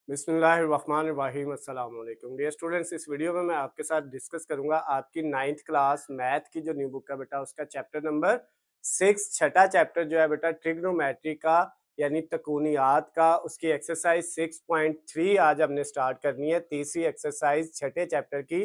बिस्मिल्लाहिर्रहमानिर्रहीम अस्सलाम वालेकुम डियर स्टूडेंट्स। इस वीडियो में मैं आपके साथ डिस्कस करूंगा आपकी 9th क्लास मैथ की जो न्यू बुक है बेटा उसका चैप्टर नंबर 6 छठा चैप्टर जो है बेटा ट्रिग्नोमेट्री का यानी तकूनियात का, उसकी एक्सरसाइज 6.3 आज हमने स्टार्ट करनी है, तीसरी एक्सरसाइज छठे चैप्टर की।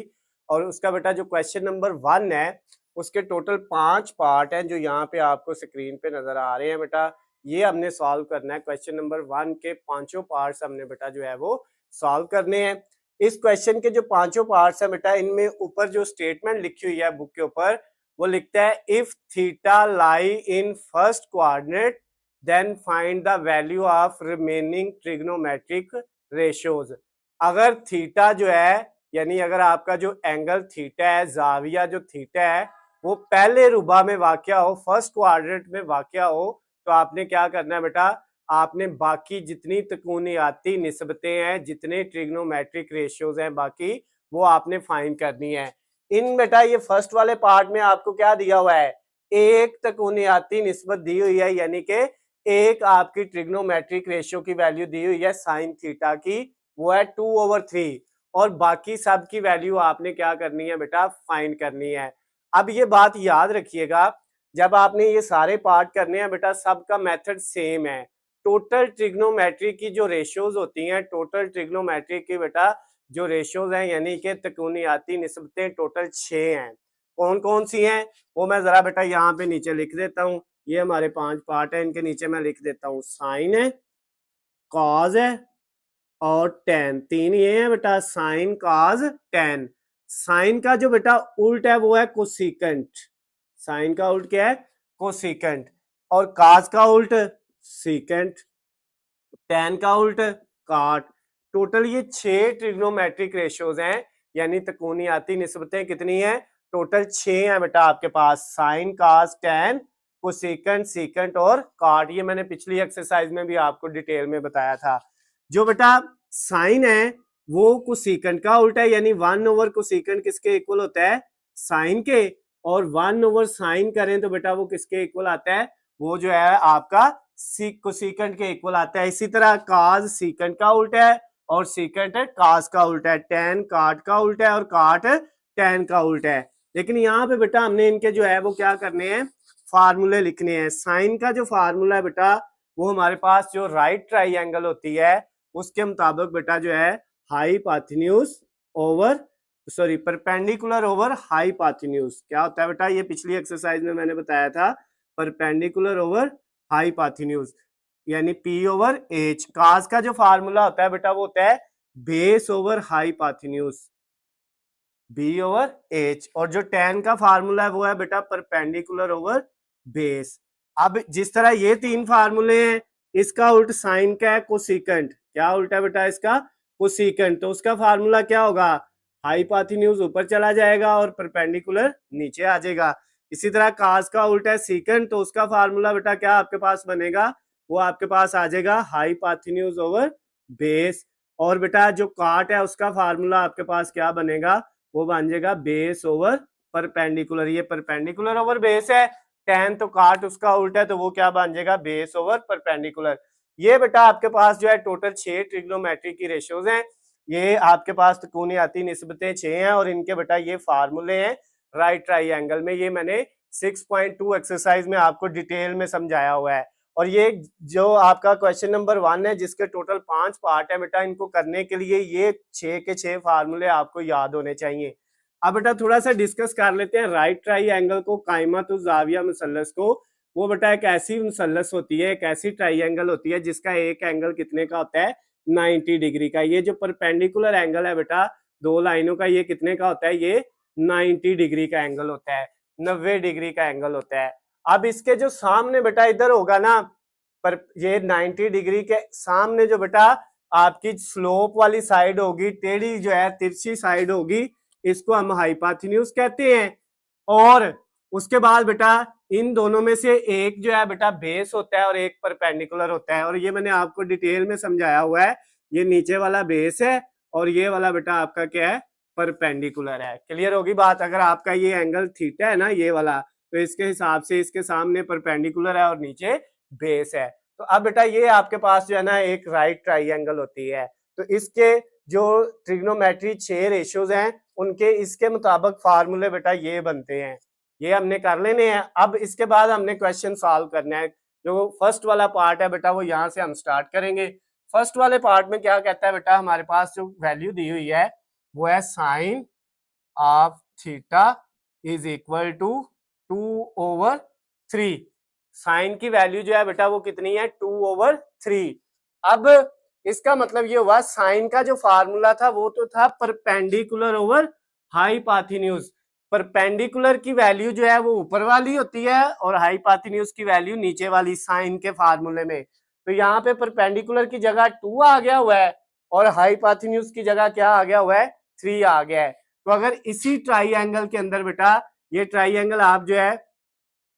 और उसका बेटा जो क्वेश्चन नंबर 1 है उसके टोटल 5 पार्ट हैं जो यहाँ पे आपको स्क्रीन पे नजर आ रहे हैं बेटा। ये हमने सॉल्व करना है। क्वेश्चन नंबर 1 के पांचों पार्ट्स हमने बेटा जो है वो सॉल्व करने हैं। इस क्वेश्चन के जो पांचों पार्ट्स हैं बेटा, इनमें ऊपर जो स्टेटमेंट लिखी हुई है बुक के ऊपर वो लिखता है if theta lie in first coordinate then find the value of remaining trigonometric ratios. अगर थीटा जो है यानी अगर आपका जो एंगल थीटा है, जाविया जो थीटा है वो पहले रुबा में वाक़या हो, फर्स्ट क्वाड्रेंट में वाक़या हो, तो आपने क्या करना है बेटा, आपने बाकी जितनी तकूनियाती निस्बतें हैं, जितने ट्रिग्नोमेट्रिक रेशियोज हैं बाकी, वो आपने फाइंड करनी है। इन बेटा ये फर्स्ट वाले पार्ट में आपको क्या दिया हुआ है, एक तकूनियाती निस्बत दी हुई है, यानी कि एक आपकी ट्रिग्नोमेट्रिक रेशियो की वैल्यू दी हुई है साइन थीटा की, वो है 2/3, और बाकी सब की वैल्यू आपने क्या करनी है बेटा, फाइंड करनी है। अब ये बात याद रखिएगा, जब आपने ये सारे पार्ट करने हैं बेटा, सबका मेथड सेम है। टोटल ट्रिग्नोमेट्री की जो रेशियोज होती हैं, टोटल ट्रिग्नोमेट्री की बेटा जो रेशियोज हैं यानी कि तकूनियाती निस्बतें टोटल 6 हैं। कौन कौन सी हैं वो मैं जरा बेटा यहाँ पे नीचे लिख देता हूँ। ये हमारे 5 पार्ट है, इनके नीचे मैं लिख देता हूँ। साइन है, कॉज है और टेन, तीन ये है बेटा, साइन कॉज टेन। साइन का जो बेटा उल्ट है वो है कोसिकेंट। साइन का उल्ट क्या है, कोसिकेंट। और काज का उल्ट सीकेंट, टेन का उल्ट काट। टोटल ये 6 ट्रिग्नोमेट्रिक रेशियोज हैं, यानी तकूनियाती निस्बतें कितनी हैं, टोटल 6 हैं बेटा आपके पास। साइन काज टेन कोसिकेंट सीकेंट और काट, ये मैंने पिछली एक्सरसाइज में भी आपको डिटेल में बताया था। जो बेटा साइन है वो कोसिकेंट का उल्टा है, यानी 1 ओवर कोसिकेंट किसके इक्वल होता है, साइन के। और 1 ओवर साइन करें तो बेटा वो किसके इक्वल आता है, वो जो है आपका कोसिकेंट के इक्वल आता है। इसी तरह काज सीकेंट का उल्टा है और सीकेंट है काज का उल्टा है। टेन काट का उल्टा है और काट टेन का उल्टा है। लेकिन यहाँ पे बेटा हमने इनके जो है वो क्या करने हैं, फार्मूले लिखने हैं। साइन का जो फार्मूला है बेटा वो हमारे पास जो राइट ट्राइंगल होती है उसके मुताबिक बेटा जो है hypotenuse over perpendicular over hypotenuse क्या होता है बेटा, ये पिछली एक्सरसाइज में मैंने बताया था, परपेंडिकुलर ओवर हाइपोटेन्यूज यानी P/H। काज का जो फार्मूला होता है बेटा वो होता है बेस ओवर हाइपोटेन्यूज, B/H। और जो टेन का फार्मूला है वो है बेटा परपेंडिकुलर ओवर बेस। अब जिस तरह ये 3 फार्मूले हैं, इसका उल्ट साइन का है कोसिकेंट। क्या उल्टा है बेटा इसका, कोसिकेंट। तो उसका फार्मूला क्या होगा, हाइपोटेन्यूज ऊपर चला जाएगा और परपेंडिकुलर नीचे आ जाएगा। इसी तरह काज का उल्टा है सीकेंट, तो उसका फार्मूला बेटा क्या आपके पास बनेगा, वो आपके पास आ जाएगा हाइपोटेन्यूज ओवर बेस। और बेटा जो काट है उसका फार्मूला आपके पास क्या बनेगा, वो बन जाएगा बेस ओवर परपेंडिकुलर। ये परपेंडिकुलर ओवर बेस है, टेन तो काट उसका उल्टा है, तो वो क्या बन जाएगा, बेस ओवर परपेंडिकुलर। ये बेटा आपके पास जो है टोटल 6 ट्रिग्नोमेट्री की रेशियोज हैं। ये आपके पास तकूनियाती निस्बतें 6 हैं और इनके बेटा ये फार्मूले हैं राइट ट्राइंगल में। ये मैंने 6.2 एक्सरसाइज में आपको डिटेल में समझाया हुआ है। और ये जो आपका क्वेश्चन नंबर 1 है जिसके टोटल 5 पार्ट है बेटा, इनको करने के लिए ये 6 के 6 फार्मूले आपको याद होने चाहिए। अब बेटा थोड़ा सा डिस्कस कर लेते हैं राइट ट्राइंगल को, कायमत जाविया मुसल्लस को। वो बेटा एक ऐसी मुसल्लस होती है, एक ऐसी ट्राइंगल होती है जिसका एक एंगल कितने का होता है, 90 डिग्री का। ये जो परपेंडिकुलर एंगल है बेटा दो लाइनों का, ये कितने का होता है, ये 90 डिग्री का एंगल होता है, 90 डिग्री का एंगल होता है। अब इसके जो सामने बेटा इधर होगा ना, पर ये 90 डिग्री के सामने जो बेटा आपकी स्लोप वाली साइड होगी, टेढ़ी जो है तिरछी साइड होगी, इसको हम हाइपोटेन्यूज कहते हैं। और उसके बाद बेटा इन दोनों में से एक जो है बेटा बेस होता है और एक परपेंडिकुलर होता है। और ये मैंने आपको डिटेल में समझाया हुआ है, ये नीचे वाला बेस है और ये वाला बेटा आपका क्या है, परपेंडिकुलर है। क्लियर होगी बात। अगर आपका ये एंगल थीटा है ना ये वाला, तो इसके हिसाब से इसके सामने परपेंडिकुलर है और नीचे बेस है। तो अब बेटा ये आपके पास जो है ना एक राइट ट्राइंगल होती है। तो इसके जो ट्रिग्नोमेट्री 6 रेशियोज हैं उनके इसके मुताबिक फार्मूले बेटा ये बनते हैं, ये हमने कर लेने हैं। अब इसके बाद हमने क्वेश्चन सॉल्व करना है। जो फर्स्ट वाला पार्ट है बेटा वो यहाँ से हम स्टार्ट करेंगे। फर्स्ट वाले पार्ट में क्या कहता है बेटा, हमारे पास जो वैल्यू दी हुई है वो है sine of theta is equal to 2/3। Sine की वैल्यू जो है बेटा वो कितनी है, 2/3। अब इसका मतलब ये हुआ साइन का जो फार्मूला था वो तो था परपेंडिकुलर ओवर हाइपोटेन्यूज। परपेंडिकुलर की वैल्यू जो है वो ऊपर वाली होती है और हाइपोटेन्यूज की वैल्यू नीचे वाली साइन के फार्मूले में। तो यहाँ पे परपेंडिकुलर की जगह 2 आ गया हुआ है और हाइपोटेन्यूज की जगह क्या आ गया हुआ है, 3 आ गया है। तो अगर इसी ट्राइंगल के अंदर बेटा, ये ट्राइंगल आप जो है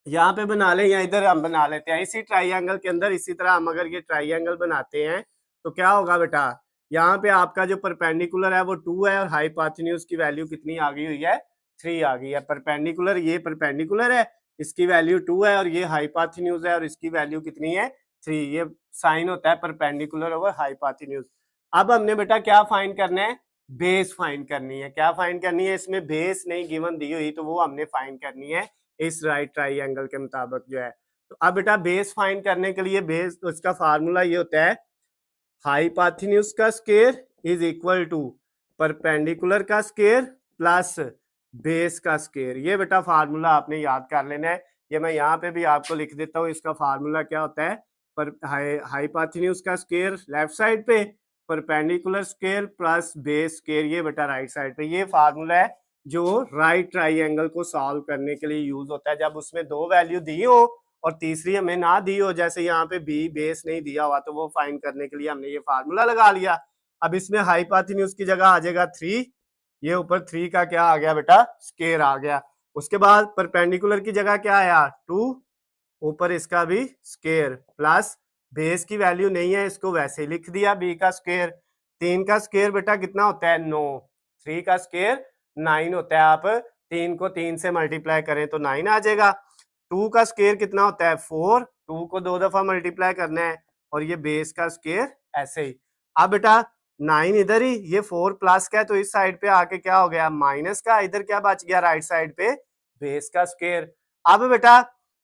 यहाँ पे बना ले या इधर हम बना लेते हैं, इसी ट्राइंगल के अंदर इसी तरह हम अगर ये ट्राइंगल बनाते हैं तो क्या होगा बेटा, यहाँ पे आपका जो परपेंडिकुलर है वो 2 है और हाइपोटेन्यूज की वैल्यू कितनी आ गई हुई है, 3 आ गई है। परपेंडिकुलर, ये परपेंडिकुलर है, इसकी वैल्यू 2 है और ये हाइपोटेन्यूज है और इसकी वैल्यू कितनी है, 3। ये साइन होता है परपेंडिकुलर ओवर हाइपोटेन्यूज। अब हमने बेटा क्या फाइंड करना है, बेस फाइंड करनी है। क्या फाइंड करनी है, इसमें बेस नहीं गिवन दी हुई तो वो हमने फाइंड करनी है इस राइट ट्राइंगल के मुताबिक जो है। तो अब बेटा बेस फाइंड करने के लिए बेस, उसका फार्मूला ये होता है हाइपोटेन्यूज का square is equal to perpendicular का स्क्वायर प्लस बेस का स्क्वायर। ये बेटा फार्मूला आपने याद कर लेना है। ये मैं यहाँ पे भी आपको लिख देता हूँ। इसका फार्मूला क्या होता है, पर हाइपोटेन्यूज का स्क्वायर लेफ्ट साइड पे, perpendicular square plus base square ये बेटा राइट साइड पे। ये फार्मूला है जो राइट ट्राइंगल को सॉल्व करने के लिए यूज होता है। जब उसमें 2 वैल्यू दी हो और तीसरी हमें ना दी हो, जैसे यहाँ पे बी बेस नहीं दिया हुआ, तो वो फाइंड करने के लिए हमने ये फार्मूला लगा लिया। अब इसमें हाइपोटेन्यूज की जगह आ जाएगा 3, ये ऊपर 3 का क्या आ गया बेटा, स्क्वायर आ गया। उसके बाद परपेंडिकुलर की जगह क्या आया, 2, ऊपर इसका भी स्क्वायर प्लस बेस की वैल्यू नहीं है, इसको वैसे ही लिख दिया बी का स्क्वायर। 3 का स्क्वायर बेटा कितना होता है, 9। 3 का स्क्वायर 9 होता है। आप 3 को 3 से मल्टीप्लाई करें तो 9 आ जाएगा। 2 का स्क्वायर कितना होता है, 4। 2 को 2 दफा मल्टीप्लाई करना है और ये बेस का स्क्वायर ऐसे ही। अब बेटा 9 इधर ही, ये 4 प्लस का है तो इस साइड पे आके क्या हो गया, माइनस का। इधर क्या बच गया राइट साइड पे, बेस का स्क्वायर। अब बेटा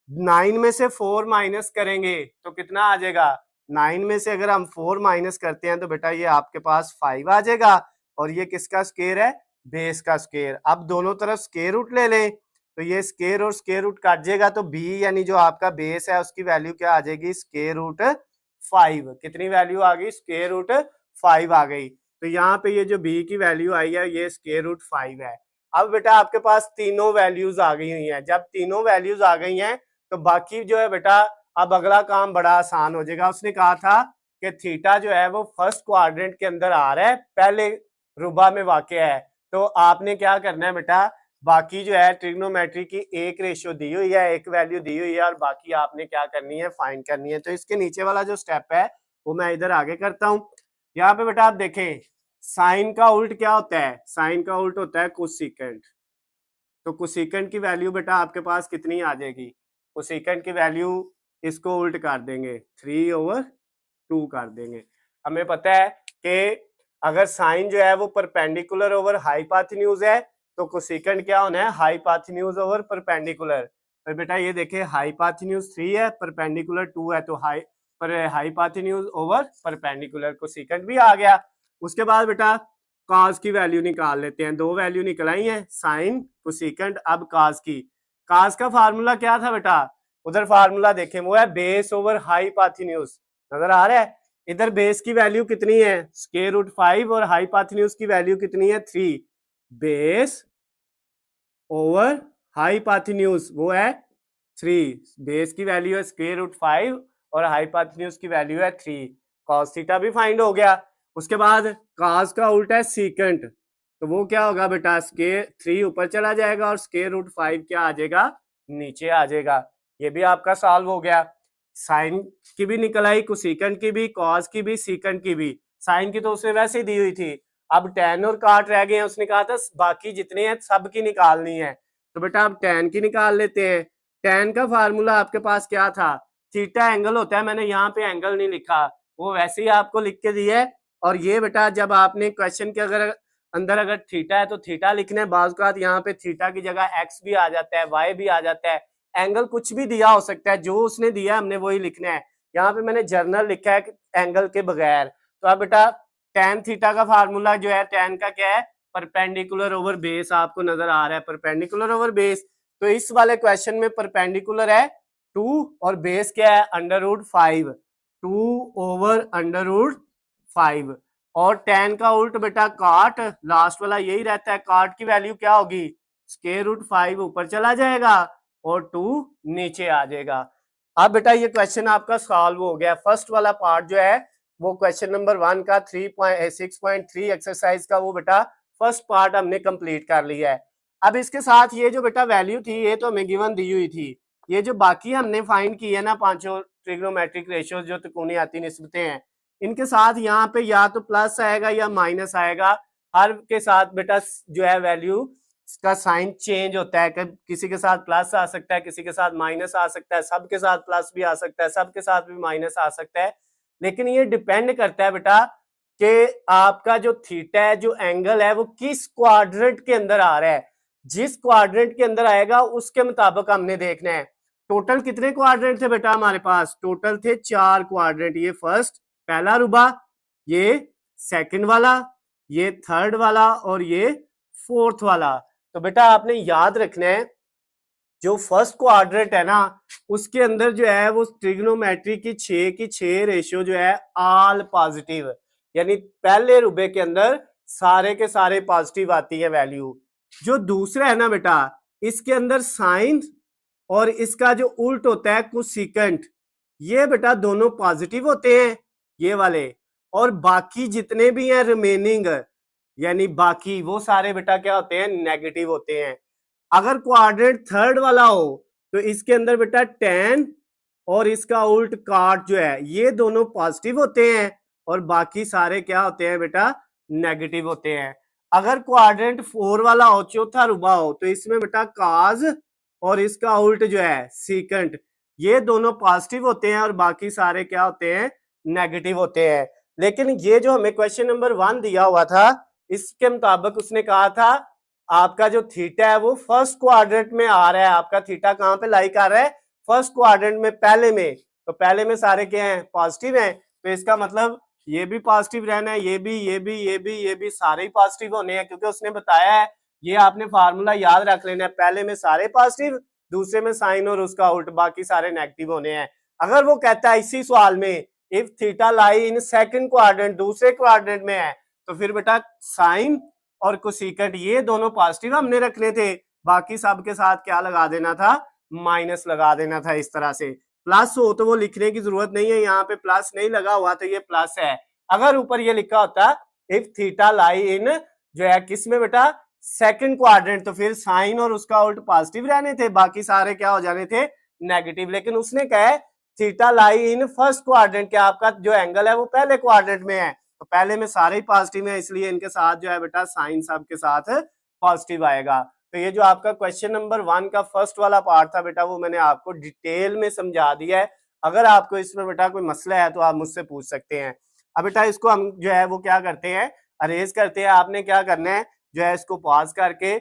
9 में से 4 माइनस करेंगे तो कितना आ जाएगा, 9 में से अगर हम 4 माइनस करते हैं तो बेटा ये आपके पास 5 आ जाएगा और ये किसका स्क्वायर है, बेस का स्क्वायर। अब दोनों तरफ स्क्वायर रूट ले लें तो ये स्क्वायर और स्क्वायर रूट काट जाएगा तो बी यानी जो आपका बेस है उसकी वैल्यू क्या आ जाएगी, स्क्वायर रूट 5। कितनी वैल्यू आ गई, स्क्वायर रूट 5 आ गई। तो यहाँ पे ये जो बी की वैल्यू आई है ये स्क्वायर रूट 5 है। अब बेटा आपके पास तीनों वैल्यूज आ गई हुई हैं। जब तीनों वैल्यूज आ गई हैं तो बाकी जो है बेटा अब अगला काम बड़ा आसान हो जाएगा। उसने कहा था कि थीटा जो है वो फर्स्ट क्वाड्रेंट के अंदर आ रहा है, पहले रुबा में वाक़या है। तो आपने क्या करना है बेटा, बाकी जो है ट्रिग्नोमेट्री की एक रेशियो दी हुई है, एक वैल्यू दी हुई है और बाकी आपने क्या करनी है, फाइंड करनी है। तो इसके नीचे वाला जो स्टेप है वो मैं इधर आगे करता हूँ। यहाँ पे बेटा आप देखें साइन का उल्ट क्या होता है, साइन का उल्ट होता है कोसेकेंट। तो कोसेकेंट की वैल्यू बेटा आपके पास कितनी आ जाएगी, कोसेकेंट की वैल्यू इसको उल्ट कर देंगे, 3/2 कर देंगे। हमें पता है कि अगर साइन जो है वो परपेंडिकुलर ओवर हाइपोटेन्यूज है तो कोसेकेंट क्या होना है, हाइपोटेन्यूज ओवर परपेंडिकुलर। तो बेटा ये देखें हाइपोटेन्यूज 3 है, परपेंडिकुलर 2 है, तो हाइपोटेन्यूज ओवर परपेंडिकुलर, कोसेकेंट भी आ गया। उसके बाद बेटा कॉस की वैल्यू निकाल लेते हैं। 2 वैल्यू निकल आई है, साइन, कोसेकेंट, अब कॉस की। कॉस का फार्मूला क्या था बेटा, उधर फार्मूला देखें वो है बेस ओवर हाइपोटेन्यूज, नजर आ रहा है। इधर बेस की वैल्यू कितनी है, स्क्वायर रूट 5 और हाइपोटेन्यूज की वैल्यू कितनी है, 3। बेस ओवर हाइपोटेन्यूज वो है 3। बेस की वैल्यू है स्क्वायर रूट 5 और हाइपोटेन्यूज की वैल्यू है 3। कॉस थीटा भी फाइंड हो गया। उसके बाद कॉस का उल्टा है सीकेंट, तो वो क्या होगा बेटा, स्क्वायर 3 ऊपर चला जाएगा और स्क्वायर रूट 5 क्या आ जाएगा, नीचे आ जाएगा। ये भी आपका सॉल्व हो गया। साइन की भी निकल आई, कोसेकेंट की भी, कॉस की भी, सीकेंट की भी। साइन की तो उसने वैसे ही दी हुई थी। अब टेन और काट रह गए हैं, उसने कहा था बाकी जितने हैं सब की निकालनी है। तो बेटा अब टेन की निकाल लेते हैं। टेन का फार्मूला आपके पास क्या था, थीटा एंगल होता है, मैंने यहाँ पे एंगल नहीं लिखा, वो वैसे ही आपको लिख के दिया है और ये बेटा जब आपने क्वेश्चन के अंदर अगर थीटा है तो थीटा लिखना है, बाज़ औक़ात यहाँ पे थीटा की जगह एक्स भी आ जाता है, वाई भी आ जाता है, एंगल कुछ भी दिया हो सकता है, जो उसने दिया है हमने वही लिखना है। यहाँ पे मैंने जर्नल लिखा है एंगल के बगैर। तो अब बेटा tan थीटा का फार्मूला जो है, tan का क्या है, परपेंडिकुलर ओवर बेस, आपको नजर आ रहा है परपेंडिकुलर ओवर बेस। तो इस वाले क्वेश्चन में परपेंडिकुलर है 2 और बेस क्या है √5, 2 ओवर √5। और tan का उल्ट बेटा काट, लास्ट वाला यही रहता है, काट की वैल्यू क्या होगी, √5 ऊपर चला जाएगा और 2 नीचे आ जाएगा। अब बेटा ये क्वेश्चन आपका सॉल्व हो गया। फर्स्ट वाला पार्ट जो है वो क्वेश्चन नंबर 1 का 6.3 एक्सरसाइज का वो बेटा फर्स्ट पार्ट हमने कंप्लीट कर लिया है। अब इसके साथ ये जो बेटा वैल्यू थी ये तो हमें गिवन दी हुई थी, ये जो बाकी हमने फाइंड की है ना पांचों ट्रिग्नोमेट्रिक रेशियोज जो त्रिकोणीय निस्बतें हैं, इनके साथ यहाँ पे या तो प्लस आएगा या माइनस आएगा। हर के साथ बेटा जो है वैल्यू का साइन चेंज होता है, किसी के साथ प्लस आ सकता है, किसी के साथ माइनस आ सकता है, सबके साथ प्लस भी आ सकता है, सबके साथ भी माइनस आ सकता है। लेकिन ये डिपेंड करता है बेटा कि आपका जो थीटा है, जो एंगल है, वो किस क्वाड्रेंट के अंदर आ रहा है। जिस क्वाड्रेंट के अंदर आएगा उसके मुताबिक हमने देखना है। टोटल कितने क्वाड्रेंट थे बेटा हमारे पास, टोटल थे 4 क्वाड्रेंट। ये फर्स्ट पहला रुबा, ये सेकंड वाला, ये थर्ड वाला और ये फोर्थ वाला। तो बेटा आपने याद रखना है जो फर्स्ट क्वाड्रेंट है ना उसके अंदर जो है वो ट्रिग्नोमेट्री की 6 रेशियो जो है ऑल पॉजिटिव, यानी पहले रुबे के अंदर सारे के सारे पॉजिटिव आती है वैल्यू। जो दूसरा है ना बेटा इसके अंदर साइन और इसका जो उल्ट होता है कोसेकेंट, ये बेटा दोनों पॉजिटिव होते हैं ये वाले, और बाकी जितने भी हैं रिमेनिंग यानी बाकी वो सारे बेटा क्या होते हैं, नेगेटिव होते हैं। अगर क्वाड्रेंट थर्ड वाला हो तो इसके अंदर बेटा tan और इसका उल्ट काट जो है ये दोनों पॉजिटिव होते हैं और बाकी सारे क्या होते हैं बेटा, नेगेटिव होते हैं। अगर क्वाड्रेंट 4 वाला हो, चौथा रुबा हो, तो इसमें बेटा काज और इसका उल्ट जो है सीकेंट, ये दोनों पॉजिटिव होते हैं और बाकी सारे क्या होते हैं, नेगेटिव होते हैं। लेकिन ये जो हमें क्वेश्चन नंबर 1 दिया हुआ था इसके मुताबिक उसने कहा था आपका जो थीटा है वो फर्स्ट क्वाड्रेंट में आ रहा है। आपका थीटा कहां पे लाई कर रहा है, फर्स्ट क्वाड्रेंट में, पहले में। तो पहले में सारे क्या हैं, पॉजिटिव हैं। तो इसका मतलब ये भी पॉजिटिव रहना है, ये भी, ये भी, ये भी, ये भी सारे ही पॉजिटिव होने हैं, क्योंकि उसने बताया है, ये आपने फार्मूला याद रख लेना है, पहले में सारे पॉजिटिव, दूसरे में साइन और उसका उल्ट, बाकी सारे नेगेटिव होने हैं। अगर वो कहता है इसी सवाल में if theta lie in second quadrant, दूसरे क्वाड्रेंट में है, तो फिर बेटा साइन और कोसेकेंट ये दोनों पॉजिटिव हमने रखने थे, बाकी सब के साथ क्या लगा देना था, माइनस लगा देना था। इस तरह से प्लस हो तो वो लिखने की जरूरत नहीं है, यहाँ पे प्लस नहीं लगा हुआ तो ये प्लस है। अगर ऊपर ये लिखा होता इफ थीटा लाई इन जो है किस में बेटा, सेकंड क्वाड्रेंट, तो फिर साइन और उसका उल्ट पॉजिटिव रहने थे, बाकी सारे क्या हो जाने थे, नेगेटिव। लेकिन उसने कहा theta lie in first quadrant, क्या आपका जो एंगल है वो पहले क्वाड्रेंट में है, तो पहले में सारे ही पॉजिटिव है, इसलिए इनके साथ जो है बेटा साइन सब के साथ पॉजिटिव आएगा। तो ये जो आपका क्वेश्चन नंबर 1 का फर्स्ट वाला पार्ट था बेटा वो मैंने आपको डिटेल में समझा दिया है। अगर आपको इसमें बेटा कोई मसला है तो आप मुझसे पूछ सकते हैं। अब बेटा इसको हम जो है वो क्या करते हैं, अरेज करते हैं। आपने क्या करना है, जो है इसको पॉज करके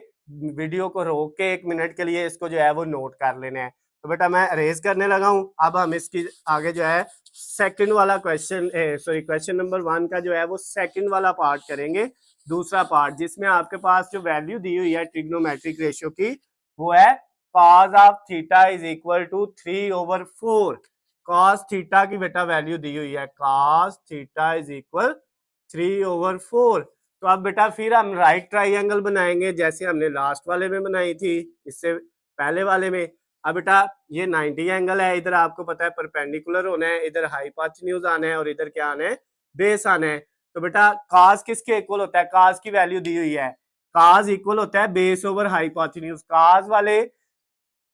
वीडियो को रोक के 1 मिनट के लिए इसको जो है वो नोट कर लेना है। तो बेटा मैं अरेज करने लगा हूं। अब हम इसकी आगे जो है सेकंड वाला क्वेश्चन, क्वेश्चन नंबर 1 का जो है वो सेकंड वाला पार्ट करेंगे, दूसरा पार्ट, जिसमें आपके पास जो वैल्यू दी हुई है ट्रिग्नोमेट्रिक रेशियो की वो है cos of theta is equal to 3/4। cos theta की बेटा वैल्यू दी हुई है, cos थीटा इज इक्वल 3/4। तो अब बेटा फिर हम राइट ट्राइंगल बनाएंगे जैसे हमने लास्ट वाले में बनाई थी, इससे पहले वाले में। अब बेटा ये 90 एंगल है, इधर आपको पता है परपेंडिकुलर होना है, इधर हाइपोटेन्यूज आना है और इधर क्या आना है, बेस आना है। तो बेटा cos किसके इक्वल होता है, cos की वैल्यू दी हुई है, cos इक्वल होता है बेस ओवर हाइपोटेन्यूज। cos वाले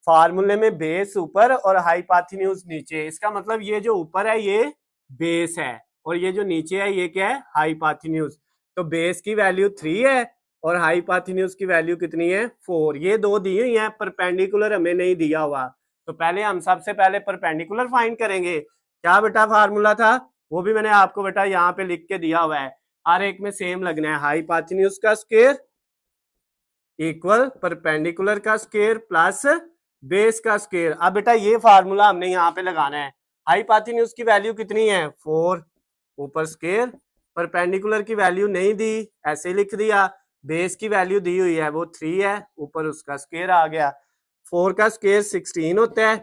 फार्मूले में बेस ऊपर और हाइपोटेन्यूज नीचे, इसका मतलब ये जो ऊपर है ये बेस है और ये जो नीचे है ये क्या है, हाइपोटेन्यूज। तो बेस की वैल्यू 3 है और हाइपोटेन्यूज की वैल्यू कितनी है, 4। ये दो दी हुई है, परपेंडिकुलर हमें नहीं दिया हुआ। तो पहले हम सबसे पहले परपेंडिकुलर फाइंड करेंगे। क्या बेटा फार्मूला था, वो भी मैंने आपको बेटा यहाँ पे लिख के दिया हुआ है, हर एक में सेम लगना है, हाइपोटेन्यूज का स्क्वायर इक्वल परपेंडिकुलर का स्क्वायर प्लस बेस का स्क्वायर। अब बेटा ये फार्मूला हमने यहाँ पे लगाना है, हाइपोटेन्यूज की वैल्यू कितनी है 4 ऊपर स्क्वायर, परपेंडिकुलर की वैल्यू नहीं दी ऐसे लिख दिया, बेस की वैल्यू दी हुई है वो 3 है, ऊपर उसका स्क्वायर आ गया। 4 का स्क्वायर 16 होता है,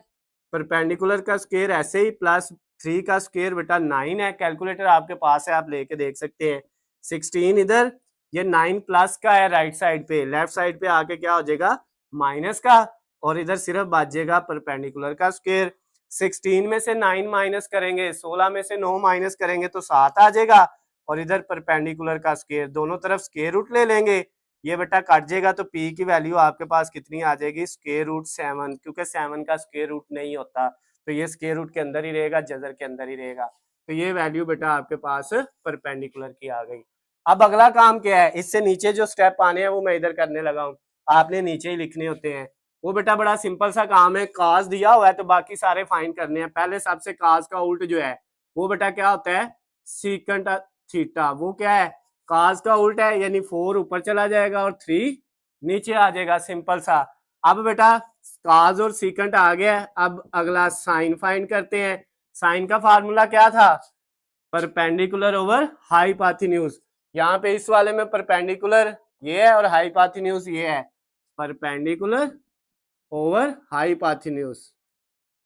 परपेंडिकुलर का स्क्वायर ऐसे ही प्लस 3 का स्क्वायर बेटा 9 है, कैलकुलेटर आपके पास है आप लेके देख सकते हैं। 16 इधर, ये 9 प्लस का है राइट साइड पे, लेफ्ट साइड पे आके क्या हो जाएगा माइनस का, और इधर सिर्फ बचेगा परपेंडिकुलर का स्क्वायर। 16 में से 9 माइनस करेंगे, 16 में से 9 माइनस करेंगे तो 7 आ जाएगा, और इधर परपेंडिकुलर का स्क्वायर, दोनों तरफ स्क्वायर रूट ले लेंगे, ये बेटा कट जाएगा तो p की वैल्यू आपके पास कितनी आ जाएगी स्क्वायर रूट 7, क्योंकि 7 का स्क्वायर रूट नहीं होता तो ये स्क्वायर रूट के अंदर ही रहेगा, जजर के अंदर ही रहेगा, तो ये वैल्यू बेटा आपके पास परपेंडिकुलर की आ गई। अब अगला काम क्या है, इससे नीचे जो स्टेप आने हैं वो मैं इधर करने लगा हूँ, आपने नीचे ही लिखने होते हैं। वो बेटा बड़ा सिंपल सा काम है, काज दिया हुआ है तो बाकी सारे फाइंड करने हैं। पहले सबसे काज का उल्ट जो है वो बेटा क्या होता है सीकेंट थीटा, वो क्या है काज का उल्ट है, यानी 4 ऊपर चला जाएगा और 3 नीचे आ जाएगा, सिंपल सा। अब बेटा काज और सीकेंट आ गया, अब अगला साइन फाइंड करते हैं। साइन का फार्मूला क्या था परपेंडिकुलर ओवर हाइपोटेन्यूज, यहाँ पे इस वाले में परपेंडिकुलर ये है और हाइपोटेन्यूज ये है, परपेंडिकुलर ओवर हाइपोटेन्यूज।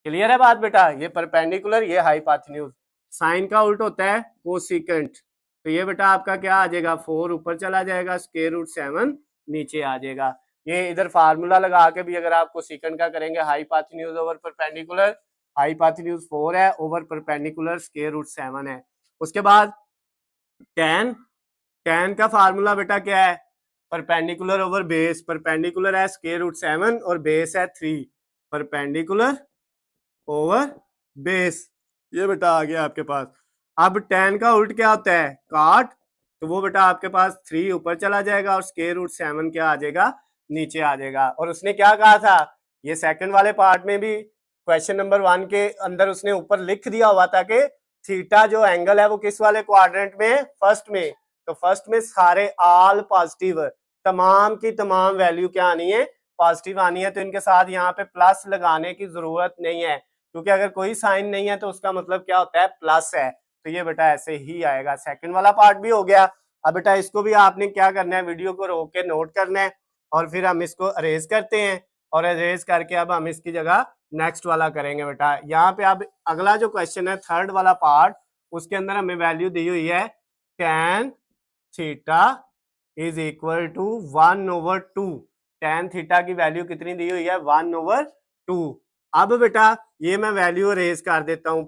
क्लियर है बात बेटा, ये परपेंडिकुलर ये हाइपोटेन्यूज। साइन का उल्ट होता है कोसिकेंट, तो ये बेटा आपका क्या आ जाएगा 4 ऊपर चला जाएगा, स्क्वायर रूट 7 नीचे आ जाएगा। ये इधर फार्मूला लगा के भी अगर आप कोसिकेंट का करेंगे हाइपोटेन्यूज ओवर परपेंडिकुलर, हाइपोटेन्यूज 4 है ओवर परपेंडिकुलर स्क्वायर रूट 7 है। उसके बाद tan, tan का फार्मूला बेटा क्या है परपेंडिकुलर ओवर बेस, परपेंडिकुलर है स्क्वायर रूट 7 और बेस है 3, परपेंडिकुलर ओवर बेस, ये बेटा आ गया आपके पास। अब tan का उल्ट क्या होता है काट, तो वो बेटा आपके पास 3 ऊपर चला जाएगा और स्क्वायर रूट 7 क्या आ जाएगा नीचे आ जाएगा। और उसने क्या कहा था, ये सेकंड वाले पार्ट में भी क्वेश्चन नंबर 1 के अंदर उसने ऊपर लिख दिया हुआ था कि थीटा जो एंगल है वो किस वाले क्वाड्रेंट में, फर्स्ट में, तो फर्स्ट में सारे ऑल पॉजिटिव, तमाम की तमाम वैल्यू क्या आनी है पॉजिटिव आनी है, तो इनके साथ यहाँ पे प्लस लगाने की जरूरत नहीं है, क्योंकि अगर कोई साइन नहीं है तो उसका मतलब क्या होता है प्लस है, तो ये बेटा ऐसे ही आएगा। सेकंड वाला पार्ट भी हो गया। अब बेटा इसको भी आपने क्या करना है वीडियो को रोक के नोट करना है, और फिर हम इसको अरेज करते हैं, और अरेज करके अब हम इसकी जगह नेक्स्ट वाला करेंगे बेटा। यहाँ पे अब अगला जो क्वेश्चन है थर्ड वाला पार्ट, उसके अंदर हमें वैल्यू दी हुई है tan theta is equal to 1/2, tan theta की वैल्यू कितनी दी हुई है 1/2। अब बेटा ये मैं वैल्यू अरेज कर देता हूँ,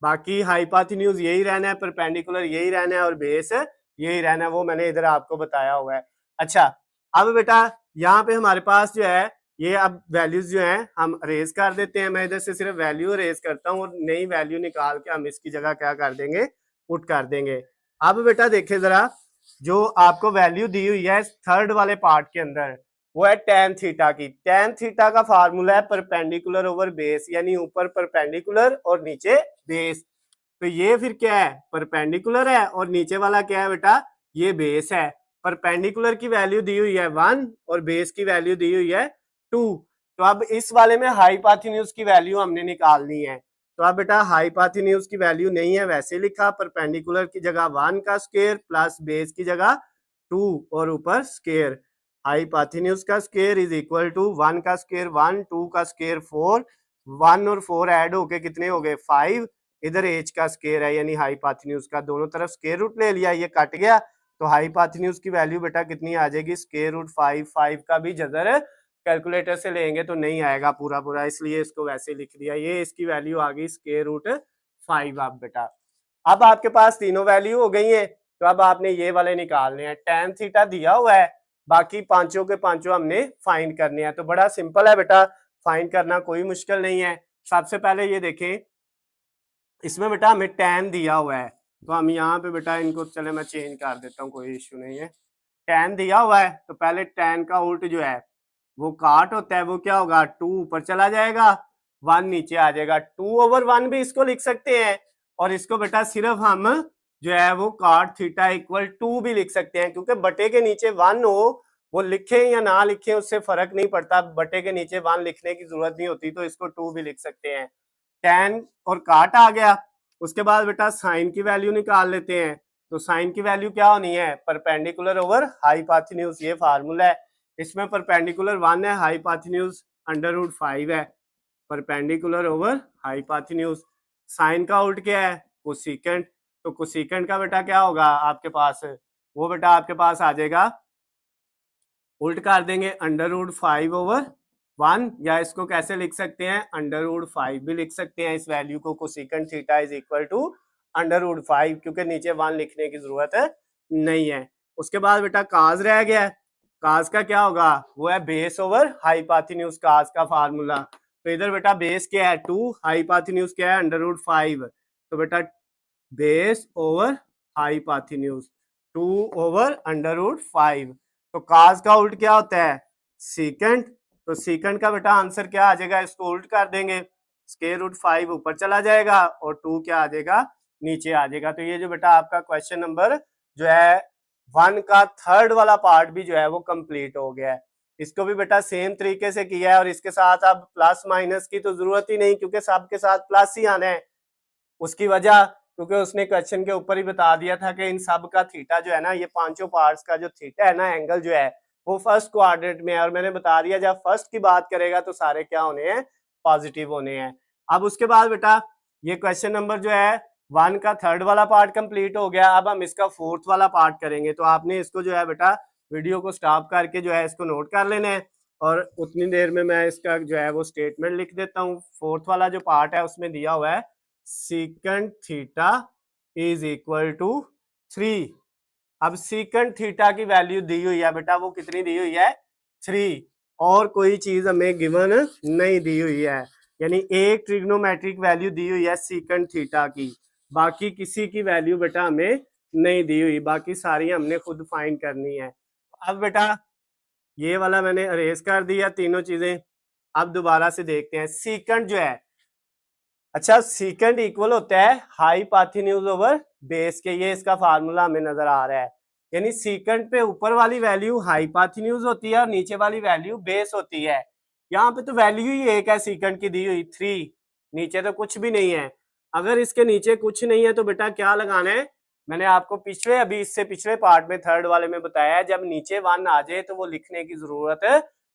बाकी हाइपोटेन्यूज यही रहना है, परपेंडिकुलर यही रहना है और बेस यही रहना है, वो मैंने इधर आपको बताया हुआ है। अच्छा अब बेटा यहाँ पे हमारे पास जो है ये अब वैल्यूज जो हैं हम अरेज कर देते हैं, मैं इधर से सिर्फ वैल्यू अरेज करता हूँ और नई वैल्यू निकाल के हम इसकी जगह क्या कर देंगे पुट कर देंगे। अब बेटा देखे जरा जो आपको वैल्यू दी हुई है थर्ड वाले पार्ट के अंदर वो है tan थीटा की। tan थीटा का फार्मूला है परपेंडिकुलर ओवर बेस, यानी ऊपर परपेंडिकुलर और नीचे बेस, तो ये फिर क्या है परपेंडिकुलर है और नीचे वाला क्या है बेटा ये बेस है। परपेंडिकुलर की वैल्यू दी हुई है 1 और बेस की वैल्यू दी हुई है 2, तो अब इस वाले में हाइपोटेन्यूज की वैल्यू हमने निकालनी है, तो अब बेटा हाइपोटेन्यूज की वैल्यू नहीं है वैसे लिखा, परपेंडिकुलर की जगह 1 का स्क्वायर प्लस बेस की जगह 2 और ऊपर स्क्वायर, हाइपोटेन्यूज का स्क्वायर इज इक्वल टू 1 का स्क्वायर 1, 2 का स्क्वायर 4, 1 और 4 ऐड होके कितने हो गए 5, इधर एच का स्क्वायर है यानी हाइपोटेन्यूज का, दोनों तरफ स्क्वायर रूट ले लिया, ये कट गया, तो हाइपोटेन्यूज की वैल्यू बेटा कितनी आ जाएगी स्क्वायर रूट 5, 5 का भी जदर कैलकुलेटर से लेंगे तो नहीं आएगा पूरा पूरा, इसलिए इसको वैसे लिख दिया, ये इसकी वैल्यू आ गई स्क्वायर रूट 5। अब बेटा अब आपके पास तीनों वैल्यू हो गई है, तो अब आपने ये वाले निकालने हैं, tan थीटा दिया हुआ है, बाकी पांचों के पांचों हमने फाइंड करने हैं, तो बड़ा सिंपल है बेटा, फाइंड करना कोई मुश्किल नहीं है। सबसे पहले ये देखें इसमें बेटा हमें tan दिया हुआ है, तो हम यहाँ पे बेटा इनको चले मैं चेंज कर देता हूँ, कोई इश्यू नहीं है। tan दिया हुआ है तो पहले tan का उल्ट जो है वो काट होता है, वो क्या होगा 2 ऊपर चला जाएगा 1 नीचे आ जाएगा, 2/1 भी इसको लिख सकते हैं, और इसको बेटा सिर्फ हम जो है वो cot थीटा इक्वल 2 भी लिख सकते हैं, क्योंकि बटे के नीचे 1 हो, वो लिखें या ना लिखें उससे फर्क नहीं पड़ता, बटे के नीचे 1 लिखने की जरूरत नहीं होती, तो इसको 2 भी लिख सकते हैं। tan और काट आ गया। उसके बाद बेटा साइन की वैल्यू निकाल लेते हैं। तो साइन की वैल्यू क्या होनी है, परपेंडिकुलर ओवर हाइपोटेन्यूज, ये फार्मूला है। इसमें परपेंडिकुलर 1 है, हाइपोटेन्यूज √5 है, परपेंडिकुलर ओवर हाइपोटेन्यूज। साइन का उल्ट क्या है, कोसेकेंट। तो कोसेकेंट का बेटा क्या होगा आपके पास, वो बेटा आपके पास आ जाएगा, उल्ट कर देंगे √5/1, या इसको कैसे लिख सकते हैं, √5 भी लिख सकते हैं इस वैल्यू को। Cosecant theta is equal to √5, क्योंकि नीचे 1 लिखने की जरूरत नहीं है। उसके बाद बेटा काज रह गया है। काज का क्या होगा, वो है बेस ओवर हाइपोटेन्यूज, काज का फार्मूला। तो इधर बेटा बेस क्या है 2, हाइपोटेन्यूज क्या है √5, तो बेटा बेस ओवर हाइपोटेन्यूज 2/√5। तो काज का उल्ट क्या होता है, सीकेंट। तो सीकेंट का बेटा आंसर क्या आ जाएगा, इसको उल्ट कर देंगे, √5 ऊपर चला जाएगा और 2 क्या आ जाएगा, नीचे आ जाएगा। तो ये जो बेटा आपका क्वेश्चन नंबर जो है 1 का थर्ड वाला पार्ट भी जो है वो कंप्लीट हो गया है। इसको भी बेटा सेम तरीके से किया है, और इसके साथ अब प्लस माइनस की तो जरूरत ही नहीं, क्योंकि सबके साथ प्लस ही आना है। उसकी वजह, क्योंकि उसने क्वेश्चन के ऊपर ही बता दिया था कि इन सब का थीटा जो है ना, ये पांचों पार्ट्स का जो थीटा है ना, एंगल जो है वो फर्स्ट क्वाड्रेंट में है। और मैंने बता दिया जब फर्स्ट की बात करेगा तो सारे क्या होने हैं, पॉजिटिव होने हैं। अब उसके बाद बेटा ये क्वेश्चन नंबर जो है 1 का थर्ड वाला पार्ट कंप्लीट हो गया। अब हम इसका फोर्थ वाला पार्ट करेंगे। तो आपने इसको जो है बेटा वीडियो को स्टॉप करके जो है इसको नोट कर लेना है, और उतनी देर में मैं इसका जो है वो स्टेटमेंट लिख देता हूँ। फोर्थ वाला जो पार्ट है उसमें दिया हुआ है secant theta is equal to 3। अब सीकेंट थीटा की वैल्यू दी हुई है बेटा, वो कितनी दी हुई है, 3, और कोई चीज हमें गिवन नहीं दी हुई है, यानी एक ट्रिग्नोमेट्रिक वैल्यू दी हुई है सीकेंट थीटा की, बाकी किसी की वैल्यू बेटा हमें नहीं दी हुई, बाकी सारी हमने खुद फाइंड करनी है। अब बेटा ये वाला मैंने अरेज कर दिया तीनों चीजें। अब दोबारा से देखते हैं सीकेंट जो है, अच्छा सीकेंट इक्वल होता है हाइपोटेन्यूज ओवर बेस के, ये इसका फार्मूला हमें नजर आ रहा है। यानी सीकेंट पे ऊपर वाली वैल्यू हाइपोटेन्यूज होती है और नीचे वाली वैल्यू बेस होती है। यहाँ पे तो वैल्यू ही एक है सीकेंट की दी हुई 3, नीचे तो कुछ भी नहीं है। अगर इसके नीचे कुछ नहीं है तो बेटा क्या लगाना है, मैंने आपको पिछले अभी इससे पिछले पार्ट में थर्ड वाले में बताया है, जब नीचे 1 आ जाए तो वो लिखने की जरूरत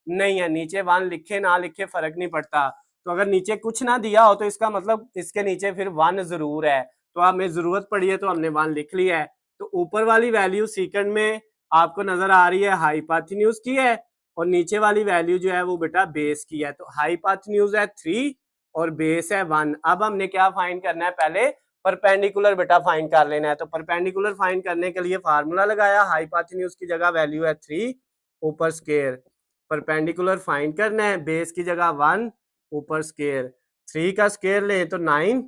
नहीं है, नीचे 1 लिखे ना लिखे फर्क नहीं पड़ता। तो अगर नीचे कुछ ना दिया हो तो इसका मतलब इसके नीचे फिर 1 जरूर है, तो हमें जरूरत पड़ी है तो हमने 1 लिख लिया है। तो ऊपर वाली वैल्यू सीकेंड में आपको नजर आ रही है हाइपोटेन्यूज की है, और नीचे वाली वैल्यू जो है वो बेटा बेस की है। तो हाइपोटेन्यूज है 3 और बेस है 1। अब हमने क्या फाइंड करना है, पहले परपेंडिकुलर बेटा फाइंड कर लेना है। तो परपेंडिकुलर फाइंड करने के लिए फार्मूला लगाया, हाइपोटेन्यूज की जगह वैल्यू है 3 ऊपर स्केयर, परपेंडिकुलर फाइंड करना है, बेस की जगह 1 ऊपर स्केयर, 3 का स्केयर लें तो 9,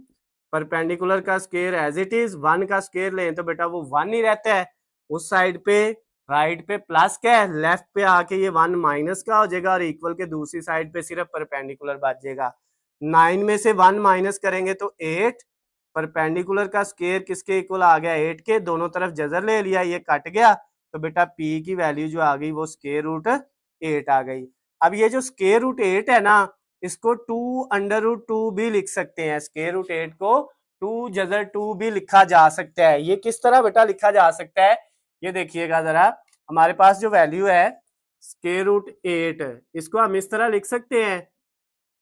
परपेंडिकुलर का स्केयर एज इट इज, 1 का स्केयर लें तो बेटा वो 1 ही रहता है। उस साइड पे राइट पे प्लस का है, लेफ्ट पे आके ये 1 माइनस का हो जाएगा, और इक्वल के दूसरी साइड पे सिर्फ परपेंडिकुलर बच जाएगा। 9 में से 1 माइनस करेंगे तो 8, परपेंडिकुलर का स्केयर किसके इक्वल आ गया, 8 के, दोनों तरफ जजर ले लिया, ये कट गया, तो बेटा p की वैल्यू जो आ गई वो √8 आ गई। अब ये जो √8 है ना, इसको 2 भी लिख सकते हैं, √8 को 2 जजर 2 भी लिखा जा सकता है। ये किस तरह बेटा लिखा जा सकता है, ये देखिएगा जरा, हमारे पास जो वैल्यू है √8, इसको हम इस तरह लिख सकते हैं,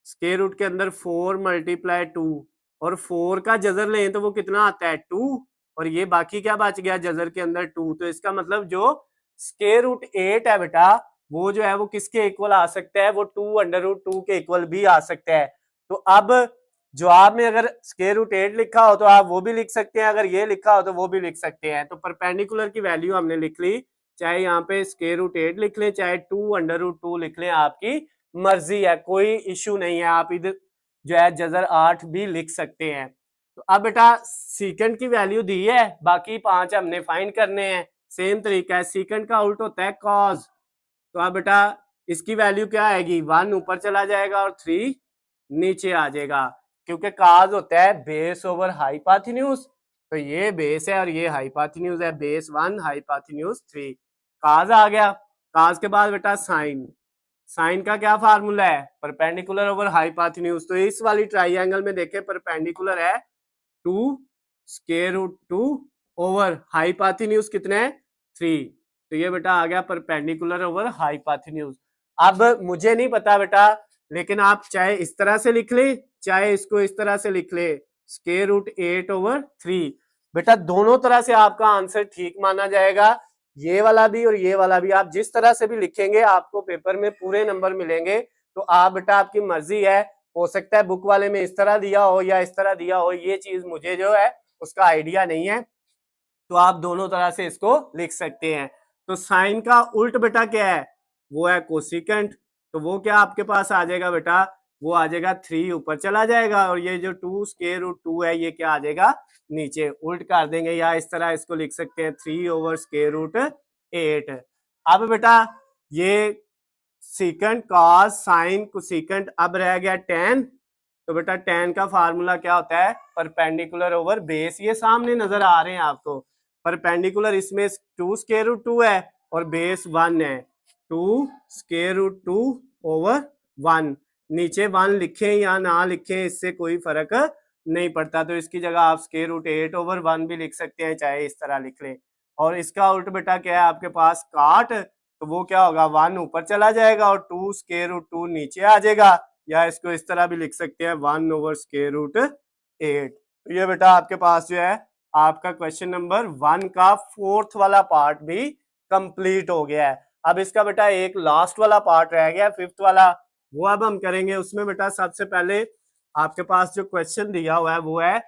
स्क्वायर रूट के अंदर 4 × 2, और 4 का जजर लें तो वो कितना आता है 2, और ये बाकी क्या बच गया जजर के अंदर 2। तो इसका मतलब जो √8 है बेटा, वो जो है वो किसके इक्वल आ सकता है, वो 2 के इक्वल भी आ सकता है। तो अब जवाब में अगर √8 लिखा हो तो आप वो भी लिख सकते हैं, अगर ये लिखा हो तो वो भी लिख सकते हैं। तो परपेंडिकुलर की वैल्यू हमने लिख ली, चाहे यहाँ पे √8 लिख लें चाहे 2 लिख लें, आपकी मर्जी है, कोई इशू नहीं है, आप इधर जो है जजर 8 भी लिख सकते हैं। तो अब बेटा सीकेंड की वैल्यू दी है, बाकी 5 हमने फाइंड करने हैं। सेम तरीका है, सीकेंड का उल्ट होता है कॉज। तो अब बेटा इसकी वैल्यू क्या आएगी, 1 ऊपर चला जाएगा और 3 नीचे आ जाएगा। क्योंकि काज होता है बेस ओवर हाइपोटेन्यूज, तो ये बेस है और ये हाइपोटेन्यूज है, बेस 1 हाइपोटेन्यूज 3। काज आ गया। काज के बाद बेटा साइन, साइन का क्या फार्मूला है, परपेंडिकुलर ओवर हाइपोटेन्यूज। तो इस वाली ट्राइंगल में देखें परपेंडिकुलर है 2 स्क्वायर रूट 2 ओवर हाइपोटेन्यूज कितने है 3। तो ये बेटा आ गया परपेंडिकुलर ओवर हाइपोटेन्यूज। अब मुझे नहीं पता बेटा, लेकिन आप चाहे इस तरह से लिख ले चाहे इसको इस तरह से लिख ले, स्क्वायर रूट 8 ओवर 3। बेटा दोनों तरह से आपका आंसर ठीक माना जाएगा, ये वाला भी और ये वाला भी। आप जिस तरह से भी लिखेंगे आपको पेपर में पूरे नंबर मिलेंगे। तो आप बेटा आपकी मर्जी है, हो सकता है बुक वाले में इस तरह दिया हो या इस तरह दिया हो, ये चीज मुझे जो है उसका आइडिया नहीं है। तो आप दोनों तरह से इसको लिख सकते हैं। तो साइन का उल्ट बेटा क्या है, वो है कोसिकेंट। तो वो क्या आपके पास आ जाएगा बेटा, वो आ जाएगा 3 ऊपर चला जाएगा, और ये जो 2 स्क्वायर रूट 2 है ये क्या आ जाएगा नीचे, उल्ट कर देंगे, या इस तरह इसको लिख सकते हैं 3 ओवर स्क्वायर रूट 8। अब बेटा ये सीकेंट कॉस साइन कोसिकेंट, अब रह गया tan। तो बेटा tan का फार्मूला क्या होता है, परपेंडिकुलर ओवर बेस, ये सामने नजर आ रहे हैं आपको। परपेंडिकुलर इसमें 2 स्क्वायर रूट 2 है और बेस 1 है, 2 स्क्वायर रूट 2 ओवर 1। नीचे 1 लिखें या ना लिखें इससे कोई फर्क नहीं पड़ता, तो इसकी जगह आप स्क्वायर रूट 8 ओवर 1 भी लिख सकते हैं, चाहे इस तरह लिख लें। और इसका उल्ट बेटा क्या है आपके पास काट, तो वो क्या होगा 1 ऊपर चला जाएगा और 2 स्क्वायर रूट 2 नीचे आ जाएगा, या इसको इस तरह भी लिख सकते हैं 1 ओवर स्क्वायर रूट 8। तो ये बेटा आपके पास जो है आपका क्वेश्चन नंबर 1 का 4th वाला पार्ट भी कंप्लीट हो गया है। अब इसका बेटा एक लास्ट वाला पार्ट रह गया 5th वाला, वो अब हम करेंगे। उसमें बेटा सबसे पहले आपके पास जो क्वेश्चन दिया हुआ है वो है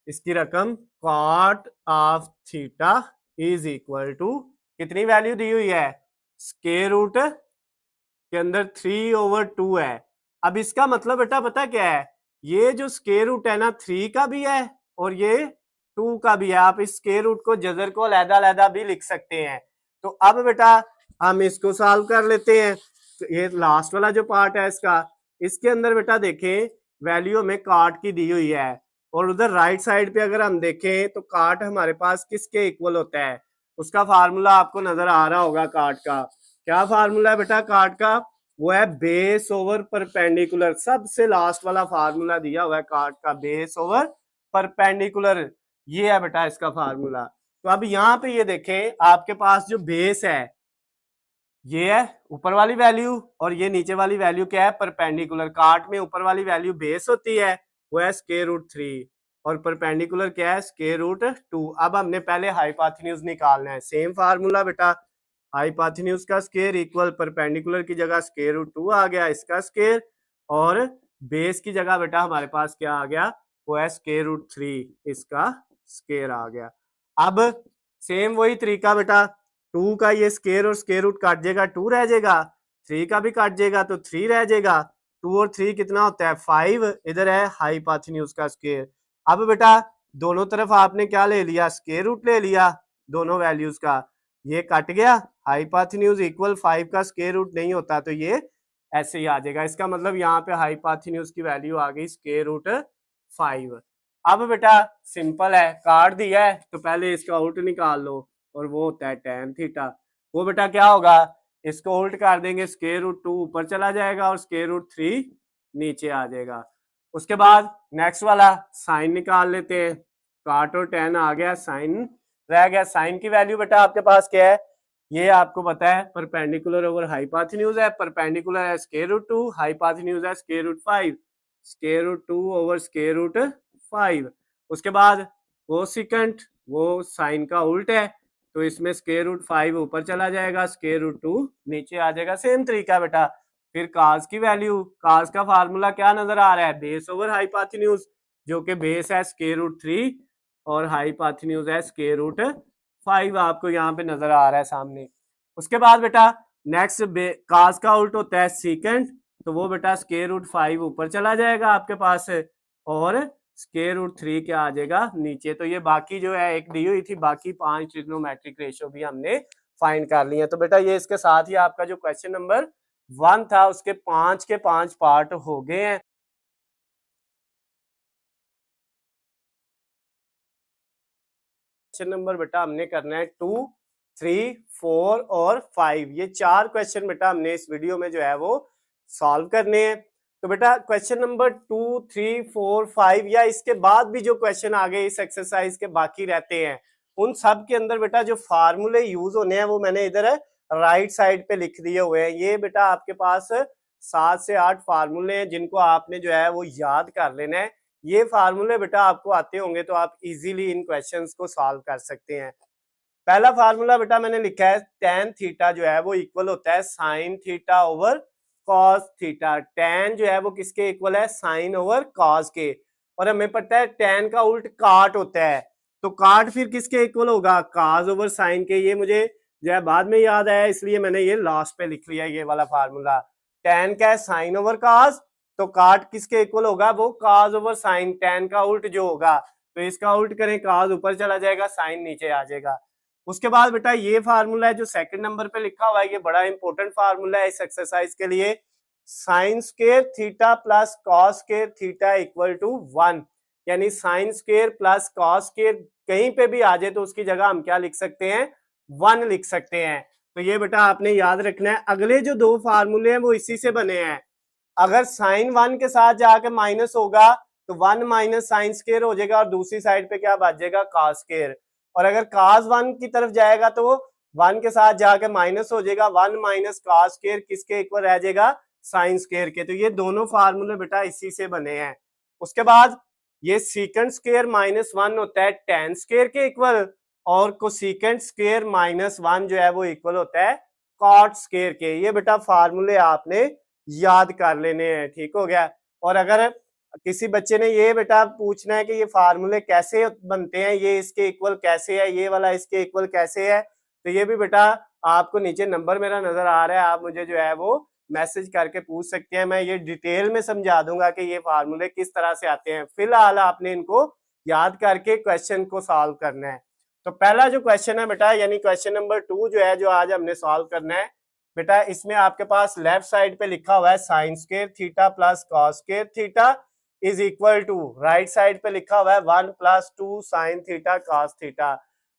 इसकी रकम cot of theta is equal to, कितनी वैल्यू दी हुई है, स्क्वायर रूट के अंदर 3 ओवर 2 है। अब इसका मतलब बेटा पता क्या है, ये जो स्क्वायर रूट है ना 3 का भी है और ये 2 का भी है। आप इस स्क्वायर रूट को जजर को अलग-अलग भी लिख सकते हैं। तो अब बेटा हम इसको सॉल्व कर लेते हैं। तो ये लास्ट वाला जो पार्ट है इसका, इसके अंदर बेटा देखें वैल्यू हमें काट की दी हुई है, और उधर राइट साइड पे अगर हम देखें तो काट हमारे पास किसके इक्वल होता है, उसका फार्मूला आपको नजर आ रहा होगा। काट का क्या फार्मूला है बेटा, काट का वो है बेस ओवर परपेंडिकुलर। सबसे लास्ट वाला फार्मूला दिया हुआ है काट का, बेस ओवर परपेंडिकुलर, ये है बेटा इसका फार्मूला। तो अब यहाँ पे ये देखें आपके पास जो बेस है ये है ऊपर वाली वैल्यू, और ये नीचे वाली वैल्यू क्या है, परपेंडिकुलर। काट में ऊपर वाली वैल्यू बेस होती है, वो है स्क्वायर रूट 3, और परपेंडिकुलर क्या है, स्क्वायर रूट 2। अब हमने पहले हाइपोटेन्यूज निकालना है, सेम फार्मूला बेटा, हाइपोटेन्यूज का स्क्वायर इक्वल परपेंडिकुलर की जगह स्क्वायर रूट 2 आ गया इसका स्क्वायर, और बेस की जगह बेटा हमारे पास क्या आ गया, वो है स्क्वायर रूट 3 इसका स्क्वायर आ गया। अब सेम वही तरीका बेटा, 2 का ये स्क्वायर और स्क्वायर रूट काट जाएगा, 2 रह जाएगा, 3 का भी काट जाएगा तो 3 रह जाएगा, 2 और 3 कितना होता है 5, इधर है हाइपोटेन्यूज का स्क्वायर। अब बेटा दोनों तरफ आपने क्या ले लिया, स्क्वायर रूट ले लिया दोनों वैल्यूज का, ये कट गया, हाइपोटेन्यूज इक्वल 5 का स्क्वायर रूट नहीं होता, तो ये ऐसे ही आ जाएगा। इसका मतलब यहाँ पे हाइपोटेन्यूज की वैल्यू आ गई स्क्वायर रूट 5। अब बेटा सिंपल है, काट दिया है तो पहले इसका उल्ट निकाल लो, और वो होता है tan थीटा। वो बेटा क्या होगा, इसको उल्ट कर देंगे, स्क्वायर रूट 2 ऊपर चला जाएगा और स्क्वायर रूट 3 नीचे आ जाएगा। उसके बाद नेक्स्ट वाला साइन निकाल लेते हैं, काट और tan आ गया, साइन रह गया। साइन की वैल्यू बेटा आपके पास क्या है, ये आपको पता है परपेंडिकुलर ओवर हाइपोटेन्यूज है, परपेंडिकुलर है स्क्वायर रूट 2, हाइपोटेन्यूज है square root 5, square root 2 over square root 5। उसके बाद कोसिकेंट, वो साइन का उल्ट है, तो इसमें स्क्वायर रूट 5 ऊपर चला जाएगा, स्क्वायर रूट 2 नीचे आ जाएगा, सेम तरीका बेटा। फिर काज की वैल्यू, काज का फार्मूला क्या नजर आ रहा है, बेस ओवर हाइपोटेन्यूज, जो कि बेस है स्क्वायर रूट 3 और हाइपोटेन्यूज है स्क्वायर रूट 5, आपको यहाँ पे नजर आ रहा है सामने। उसके बाद बेटा नेक्स्ट काज का उल्ट होता है सीकेंट, तो वो बेटा स्क्वायर रूट 5 ऊपर चला जाएगा आपके पास, और स्क्वायर रूट 3 क्या आ जाएगा नीचे। तो ये बाकी जो है एक दी हुई थी, बाकी 5 ट्रिग्नोमेट्रिक रेशियो भी हमने फाइंड कर लिए। तो बेटा ये इसके साथ ही आपका जो क्वेश्चन नंबर 1 था उसके 5 के 5 पार्ट हो गए हैं। क्वेश्चन नंबर बेटा हमने करना है 2, 3, 4 और 5। ये 4 क्वेश्चन बेटा हमने इस वीडियो में जो है वो सॉल्व करने हैं। तो बेटा क्वेश्चन नंबर 2, 3, 4, 5 या इसके बाद भी जो क्वेश्चन आगे इस एक्सरसाइज के बाकी रहते हैं, उन सब के अंदर बेटा जो फार्मूले यूज होने हैं वो मैंने इधर राइट साइड पे लिख दिए हुए हैं। ये बेटा आपके पास 7 से 8 फार्मूले हैं जिनको आपने जो है वो याद कर लेना है। ये फार्मूले बेटा आपको आते होंगे तो आप इजीली इन क्वेश्चंस को सॉल्व कर सकते हैं। पहला फार्मूला बेटा मैंने लिखा है tan थीटा जो है वो इक्वल होता है sin theta over cos theta. tan जो है वो किसके इक्वल है, sin ओवर cos के। और हमें पता है tan का उल्ट काट होता है, तो काट फिर किसके इक्वल होगा, cos ओवर sin के। ये मुझे जो है बाद में याद आया इसलिए मैंने ये लास्ट पे लिख लिया ये वाला फार्मूला। tan का है sin ओवर cos, तो काट किसके इक्वल होगा, वो cos ओवर sin। tan का उल्ट जो होगा तो इसका उल्ट करें, cos ऊपर चला जाएगा, sin नीचे आ जाएगा। उसके बाद बेटा ये फार्मूला है जो सेकंड नंबर पे लिखा हुआ है, ये बड़ा इंपॉर्टेंट फार्मूला है इस एक्सरसाइज के लिए। Sine square theta plus cos square theta equal to 1, यानी sine square plus cos square कहीं पे भी आ जाए तो उसकी जगह हम क्या लिख सकते हैं, 1 लिख सकते हैं। तो ये बेटा आपने याद रखना है। अगले जो 2 फार्मूले हैं वो इसी से बने हैं। अगर साइन 1 के साथ जाके माइनस होगा तो 1 माइनस साइन स्क्वायर हो जाएगा और दूसरी साइड पे क्या बच जाएगा, कॉस स्क्वायर। और अगर cos 1 की तरफ जाएगा तो 1 के साथ जाके माइनस हो जाएगा, 1 माइनस cos स्क्वायर किसके इक्वल रह जाएगा, साइन स्क्वायर के। तो ये दोनों फार्मूले बेटा इसी से बने हैं। उसके बाद ये सीकेंट स्क्वायर माइनस 1 होता है tan स्क्वायर के इक्वल, और कोसीकेंट स्क्वायर माइनस 1 जो है वो इक्वल होता है cot स्क्वायर के। ये बेटा फार्मूले आपने याद कर लेने हैं, ठीक हो गया। और अगर किसी बच्चे ने ये बेटा पूछना है कि ये फार्मूले कैसे बनते हैं, ये इसके इक्वल कैसे है, ये वाला इसके इक्वल कैसे है, तो ये भी बेटा आपको नीचे नंबर मेरा नजर आ रहा है, आप मुझे जो है वो मैसेज करके पूछ सकते हैं। मैं ये डिटेल में समझा दूंगा कि ये फार्मूले किस तरह से आते हैं। फिलहाल आपने इनको याद करके क्वेश्चन को सॉल्व करना है। तो पहला जो क्वेश्चन है बेटा, यानी क्वेश्चन नंबर 2 जो है, जो आज हमने सॉल्व करना है बेटा, इसमें आपके पास लेफ्ट साइड पे लिखा हुआ है sine square theta plus cos square theta is equal to, right side पे लिखा हुआ है 1 plus 2 sine theta cos theta.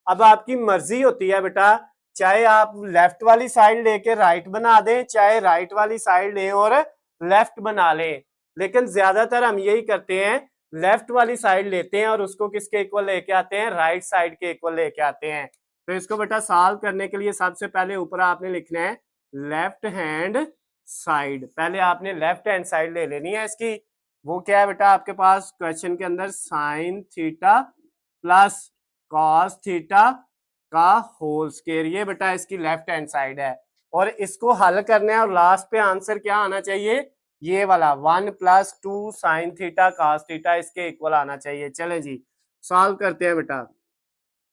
अब आपकी मर्जी होती है बेटा, चाहे आप लेफ्ट वाली साइड लेके राइट बना दें, चाहे राइट वाली साइड लें और लेफ्ट बना लें, लेकिन ज्यादातर हम यही करते हैं, लेफ्ट वाली साइड लेते हैं और उसको किसके इक्वल लेके आते हैं, राइट साइड के इक्वल लेके आते हैं। तो इसको बेटा सॉल्व करने के लिए सबसे पहले ऊपर आपने लिखना है लेफ्ट हैंड साइड। पहले आपने लेफ्ट हैंड साइड ले लेनी है इसकी। वो क्या है बेटा आपके पास क्वेश्चन के अंदर, sine theta plus cos theta का होल स्क्वायर। ये बेटा इसकी लेफ्ट हैंड साइड है और इसको हल करना है और लास्ट पे आंसर क्या आना चाहिए, ये वाला 1 plus 2 sine theta cos theta इसके इक्वल आना चाहिए। चले जी सॉल्व करते हैं बेटा।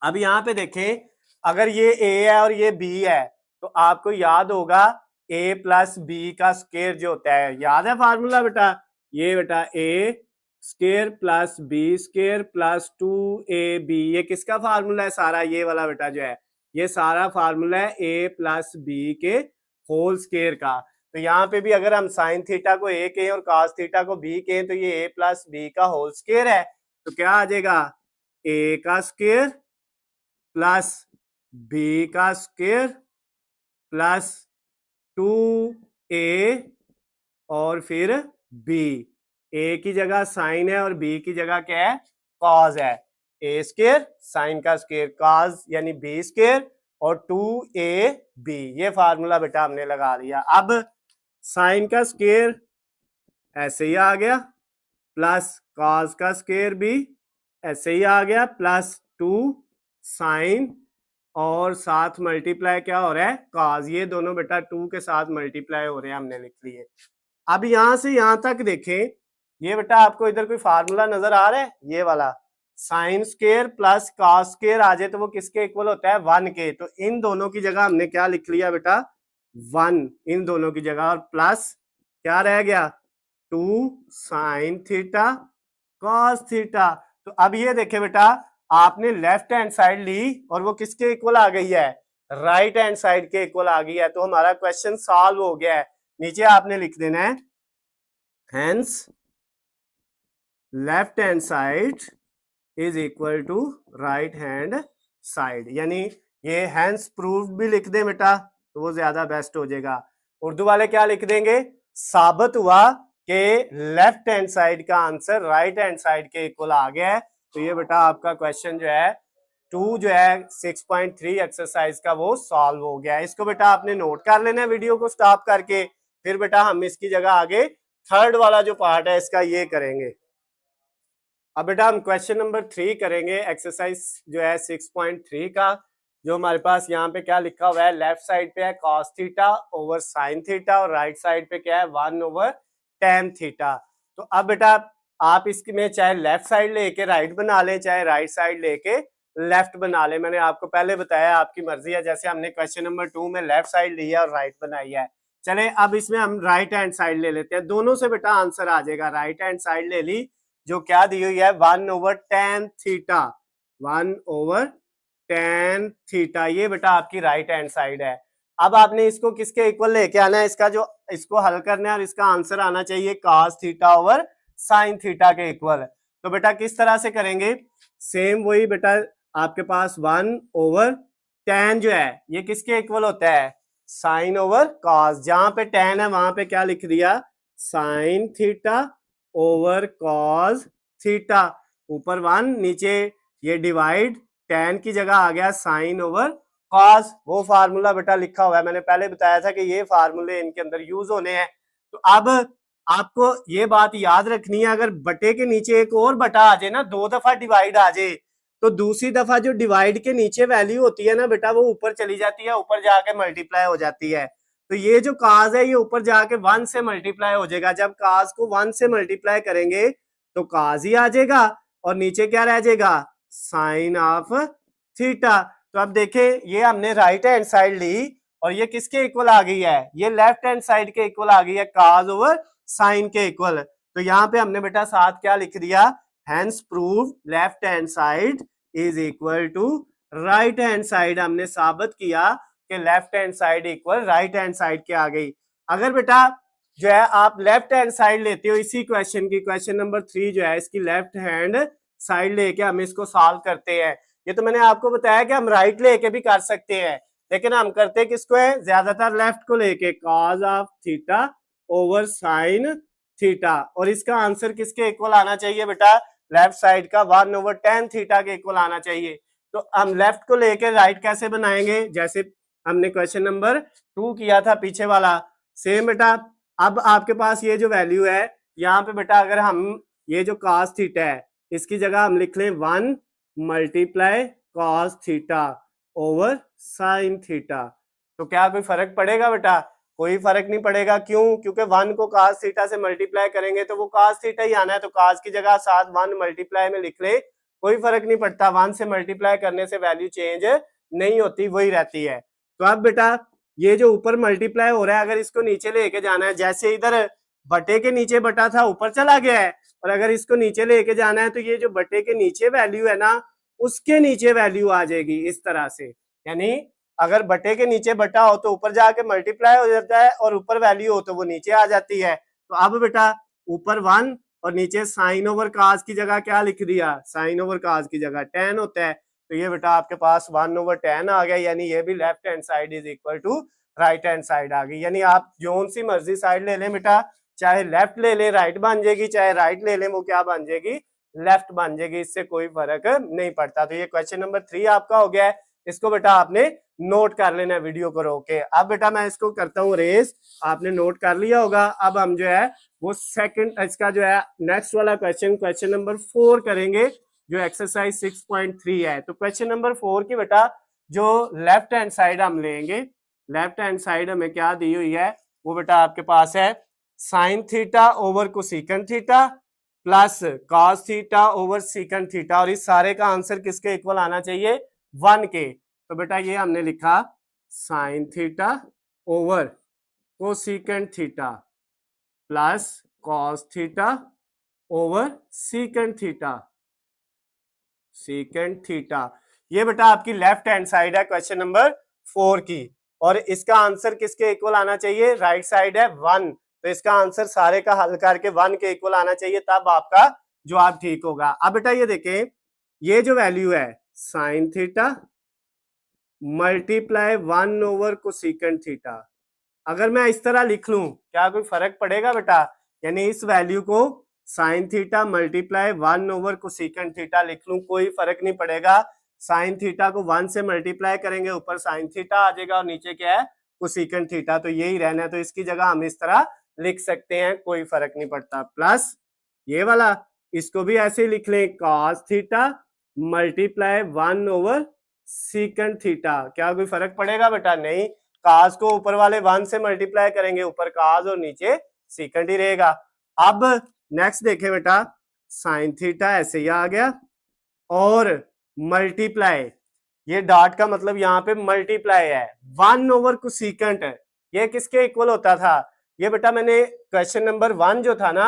अब यहाँ पे देखें, अगर ये a है और ये b है तो आपको याद होगा a प्लस b का स्क्वायर जो होता है, याद है फार्मूला बेटा, ये बेटा a square plus b square plus 2ab, ये किसका फार्मूला है सारा, ये वाला बेटा जो है, ये सारा फार्मूला है a प्लस b के होल स्क्वायर का। तो यहाँ पे भी अगर हम साइन थीटा को a कहें और cos थीटा को b कहें तो ये a प्लस b का होल स्क्वायर है। तो क्या आ जाएगा, a का स्क्वायर प्लस b का स्क्वायर प्लस 2a और फिर b। a की जगह साइन है और b की जगह क्या है, कॉस है। a स्क्वायर साइन का स्क्वायर कॉस यानी b स्क्वायर और 2ab, ये फार्मूला बेटा हमने लगा लिया। अब साइन का स्क्वायर ऐसे ही आ गया प्लस कॉस का स्क्वायर भी ऐसे ही आ गया प्लस 2 साइन और साथ मल्टीप्लाई क्या हो रहा है, कॉस। ये दोनों बेटा 2 के साथ मल्टीप्लाई हो रहे हैं, हमने लिख लिए। अब यहां से यहां तक देखें, ये बेटा आपको इधर कोई फार्मूला नजर आ रहा है, ये वाला sine square plus cos square आ जाए तो वो किसके इक्वल होता है, 1 के। तो इन दोनों की जगह हमने क्या लिख लिया बेटा, 1 इन दोनों की जगह, और प्लस क्या रह गया 2 साइन थीटा कॉस थीटा। तो अब ये देखे बेटा, आपने लेफ्ट हैंड साइड ली और वो किसके इक्वल आ गई है, राइट हैंड साइड के इक्वल आ गई है। तो हमारा क्वेश्चन सॉल्व हो गया है। नीचे आपने लिख देना है hence left hand side is equal to right hand side, यानी ये हैंस प्रूव्ड भी लिख दें बेटा तो वो ज्यादा बेस्ट हो जाएगा। उर्दू वाले क्या लिख देंगे, साबित हुआ कि लेफ्ट हैंड साइड का आंसर राइट हैंड साइड के इक्वल आ गया है। तो ये बेटा आपका क्वेश्चन जो है 2 जो है 6.3 एक्सरसाइज का वो सॉल्व हो गया है। इसको बेटा आपने नोट कर लेना है वीडियो को स्टॉप करके, फिर बेटा हम इसकी जगह आगे थर्ड वाला जो पार्ट है इसका ये करेंगे। अब बेटा हम क्वेश्चन नंबर 3 करेंगे, एक्सरसाइज जो है 6.3 का। जो हमारे पास यहाँ पे क्या लिखा हुआ है, लेफ्ट साइड पे है cos theta over sin theta और राइट साइड पे क्या है 1 ओवर tan थीटा। तो अब बेटा आप इसकी में चाहे लेफ्ट साइड लेके राइट बना लें, चाहे राइट साइड लेके लेफ्ट बना लें। मैंने आपको पहले बताया आपकी मर्जी है, जैसे हमने क्वेश्चन नंबर 2 में लेफ्ट साइड लिया और राइट बनाई है। चले अब इसमें हम राइट हैंड साइड ले लेते हैं, दोनों से बेटा आंसर आ जाएगा। राइट हैंड साइड ले ली जो क्या दी हुई है 1 over tan theta, 1 over tan theta, ये बेटा आपकी राइट हैंड साइड है। अब आपने इसको किसके इक्वल लेके आना है, इसका जो इसको हल करना है और इसका आंसर आना चाहिए cos theta over sin theta के इक्वल। तो बेटा किस तरह से करेंगे, सेम वही बेटा आपके पास 1 ओवर tan जो है ये किसके इक्वल होता है, sin ओवर cos। जहां पे tan है वहां पे क्या लिख दिया, sin theta over cos theta, ऊपर 1 नीचे ये डिवाइड, tan की जगह आ गया sin ओवर cos। वो फार्मूला बेटा लिखा हुआ है, मैंने पहले बताया था कि ये फार्मूले इनके अंदर यूज होने हैं। तो अब आपको ये बात याद रखनी है, अगर बटे के नीचे एक और बटा आ जाए ना, 2 दफा डिवाइड आ जाए, तो दूसरी दफा जो डिवाइड के नीचे वैल्यू होती है ना बेटा वो ऊपर चली जाती है, ऊपर जाके मल्टीप्लाई हो जाती है। तो ये जो काज है ये ऊपर जाके 1 से मल्टीप्लाई हो जाएगा। जब काज को 1 से मल्टीप्लाई करेंगे तो काज ही आ जाएगा और नीचे क्या रह जाएगा, साइन ऑफ थीटा। तो अब देखें ये हमने राइट हैंड साइड ली और ये किसके इक्वल आ गई है, ये लेफ्ट हैंड साइड के इक्वल आ गई है, काज ओवर साइन के इक्वल। तो यहाँ पे हमने बेटा साथ क्या लिख दिया, hence prove left hand side is equal to right hand side. हमने साबित किया कि left hand side equal right hand side के आ गई। अगर बेटा जो है आप लेफ्ट हैंड साइड लेते हो इसी क्वेश्चन की, क्वेश्चन नंबर 3 जो है इसकी लेफ्ट हैंड साइड लेके हम इसको सॉल्व करते हैं। ये तो मैंने आपको बताया कि हम राइट लेके भी कर सकते हैं, लेकिन हम करते किसको है, ज्यादातर लेफ्ट को लेके, cos of theta over sine theta. और इसका आंसर किसके इक्वल आना चाहिए बेटा, लेफ्ट साइड का 1 ओवर tan थीटा के इक्वल आना चाहिए। तो हम लेफ्ट को लेके राइट कैसे बनाएंगे, जैसे हमने क्वेश्चन नंबर 2 किया था पीछे वाला, सेम बेटा। अब आपके पास ये जो वैल्यू है यहाँ पे बेटा, अगर हम ये जो cos थीटा है इसकी जगह हम लिख लें 1 multiply cos theta over sine theta, तो क्या कोई फर्क पड़ेगा बेटा, कोई फर्क नहीं पड़ेगा। क्यों, क्योंकि 1 को cos थीटा से मल्टीप्लाई करेंगे तो वो cos थीटा ही आना है, तो cos की जगह साथ 1 मल्टीप्लाई में लिख ले, कोई फर्क नहीं पड़ता। 1 से मल्टीप्लाई करने से वैल्यू चेंज नहीं होती, वही रहती है। तो अब बेटा ये जो ऊपर मल्टीप्लाई हो रहा है अगर इसको नीचे लेके जाना है, जैसे इधर बटे के नीचे बटा था ऊपर चला गया है, और अगर इसको नीचे लेके जाना है तो ये जो बटे के नीचे वैल्यू है ना उसके नीचे वैल्यू आ जाएगी इस तरह से। यानी अगर बटे के नीचे बटा हो तो ऊपर जाके मल्टीप्लाई हो जाता है और ऊपर वैल्यू हो तो वो नीचे आ जाती है। तो अब बेटा ऊपर 1 और नीचे साइन ओवर काज की जगह क्या लिख दिया, साइन ओवर काज की जगह tan होता है, तो ये बेटा आपके पास 1 ओवर tan आ गया, यानी ये भी left hand side is equal to right hand side आ गई। यानी आप जोन सी मर्जी साइड ले लें बेटा, चाहे लेफ्ट ले लें राइट बन जाएगी, चाहे राइट ले लें वो क्या बन जाएगी, लेफ्ट बन जाएगी, इससे कोई फर्क नहीं पड़ता। तो ये क्वेश्चन नंबर 3 आपका हो गया है, इसको बेटा आपने नोट कर लेना है वीडियो को रोक के। अब बेटा मैं इसको करता हूँ रेस, आपने नोट कर लिया होगा। अब हम जो है वो सेकंड इसका जो है नेक्स्ट वाला क्वेश्चन, क्वेश्चन नंबर 4 करेंगे जो एक्सरसाइज 6.3 है। तो क्वेश्चन नंबर 4 की बेटा जो लेफ्ट हैंड साइड हम लेंगे, लेफ्ट हैंड साइड हमें क्या दी हुई है वो बेटा आपके पास है sine theta over cosecant theta plus cos theta over secant theta, और इस सारे का आंसर किसके इक्वल आना चाहिए, 1 के। तो बेटा ये हमने लिखा sine theta over cosecant theta plus cos theta over secant theta, secant theta. ये बेटा आपकी लेफ्ट हैंड साइड है क्वेश्चन नंबर 4 की, और इसका आंसर किसके इक्वल आना चाहिए, राइट साइड है 1, तो इसका आंसर सारे का हल करके 1 के इक्वल आना चाहिए, तब आपका जवाब ठीक होगा। अब बेटा ये देखें ये जो वैल्यू है sine theta multiply 1 over cosecant theta. अगर मैं इस तरह लिख लूं क्या कोई फर्क पड़ेगा बेटा? यानी इस वैल्यू को sine theta multiply 1 over cosecant theta लिख लूं, कोई फर्क नहीं पड़ेगा। साइन थीटा को 1 से मल्टीप्लाई करेंगे, ऊपर साइन थीटा आ जाएगा और नीचे क्या है कोसेकेंट थीटा, तो यही रहना है। तो इसकी जगह हम इस तरह लिख सकते हैं, कोई फर्क नहीं पड़ता। प्लस ये वाला इसको भी ऐसे ही लिख लें, cos theta multiply 1 over secant theta. क्या कोई फर्क पड़ेगा बेटा? नहीं। काज को ऊपर वाले 1 से मल्टीप्लाई करेंगे, ऊपर काज और नीचे सीकेंट ही रहेगा। अब नेक्स्ट देखें बेटा, साइन थीटा ऐसे ही आ गया और मल्टीप्लाई, ये डॉट का मतलब यहाँ पे मल्टीप्लाई है 1 ओवर कोसेकेंट। ये किसके इक्वल होता था? ये बेटा मैंने क्वेश्चन नंबर 1 जो था ना,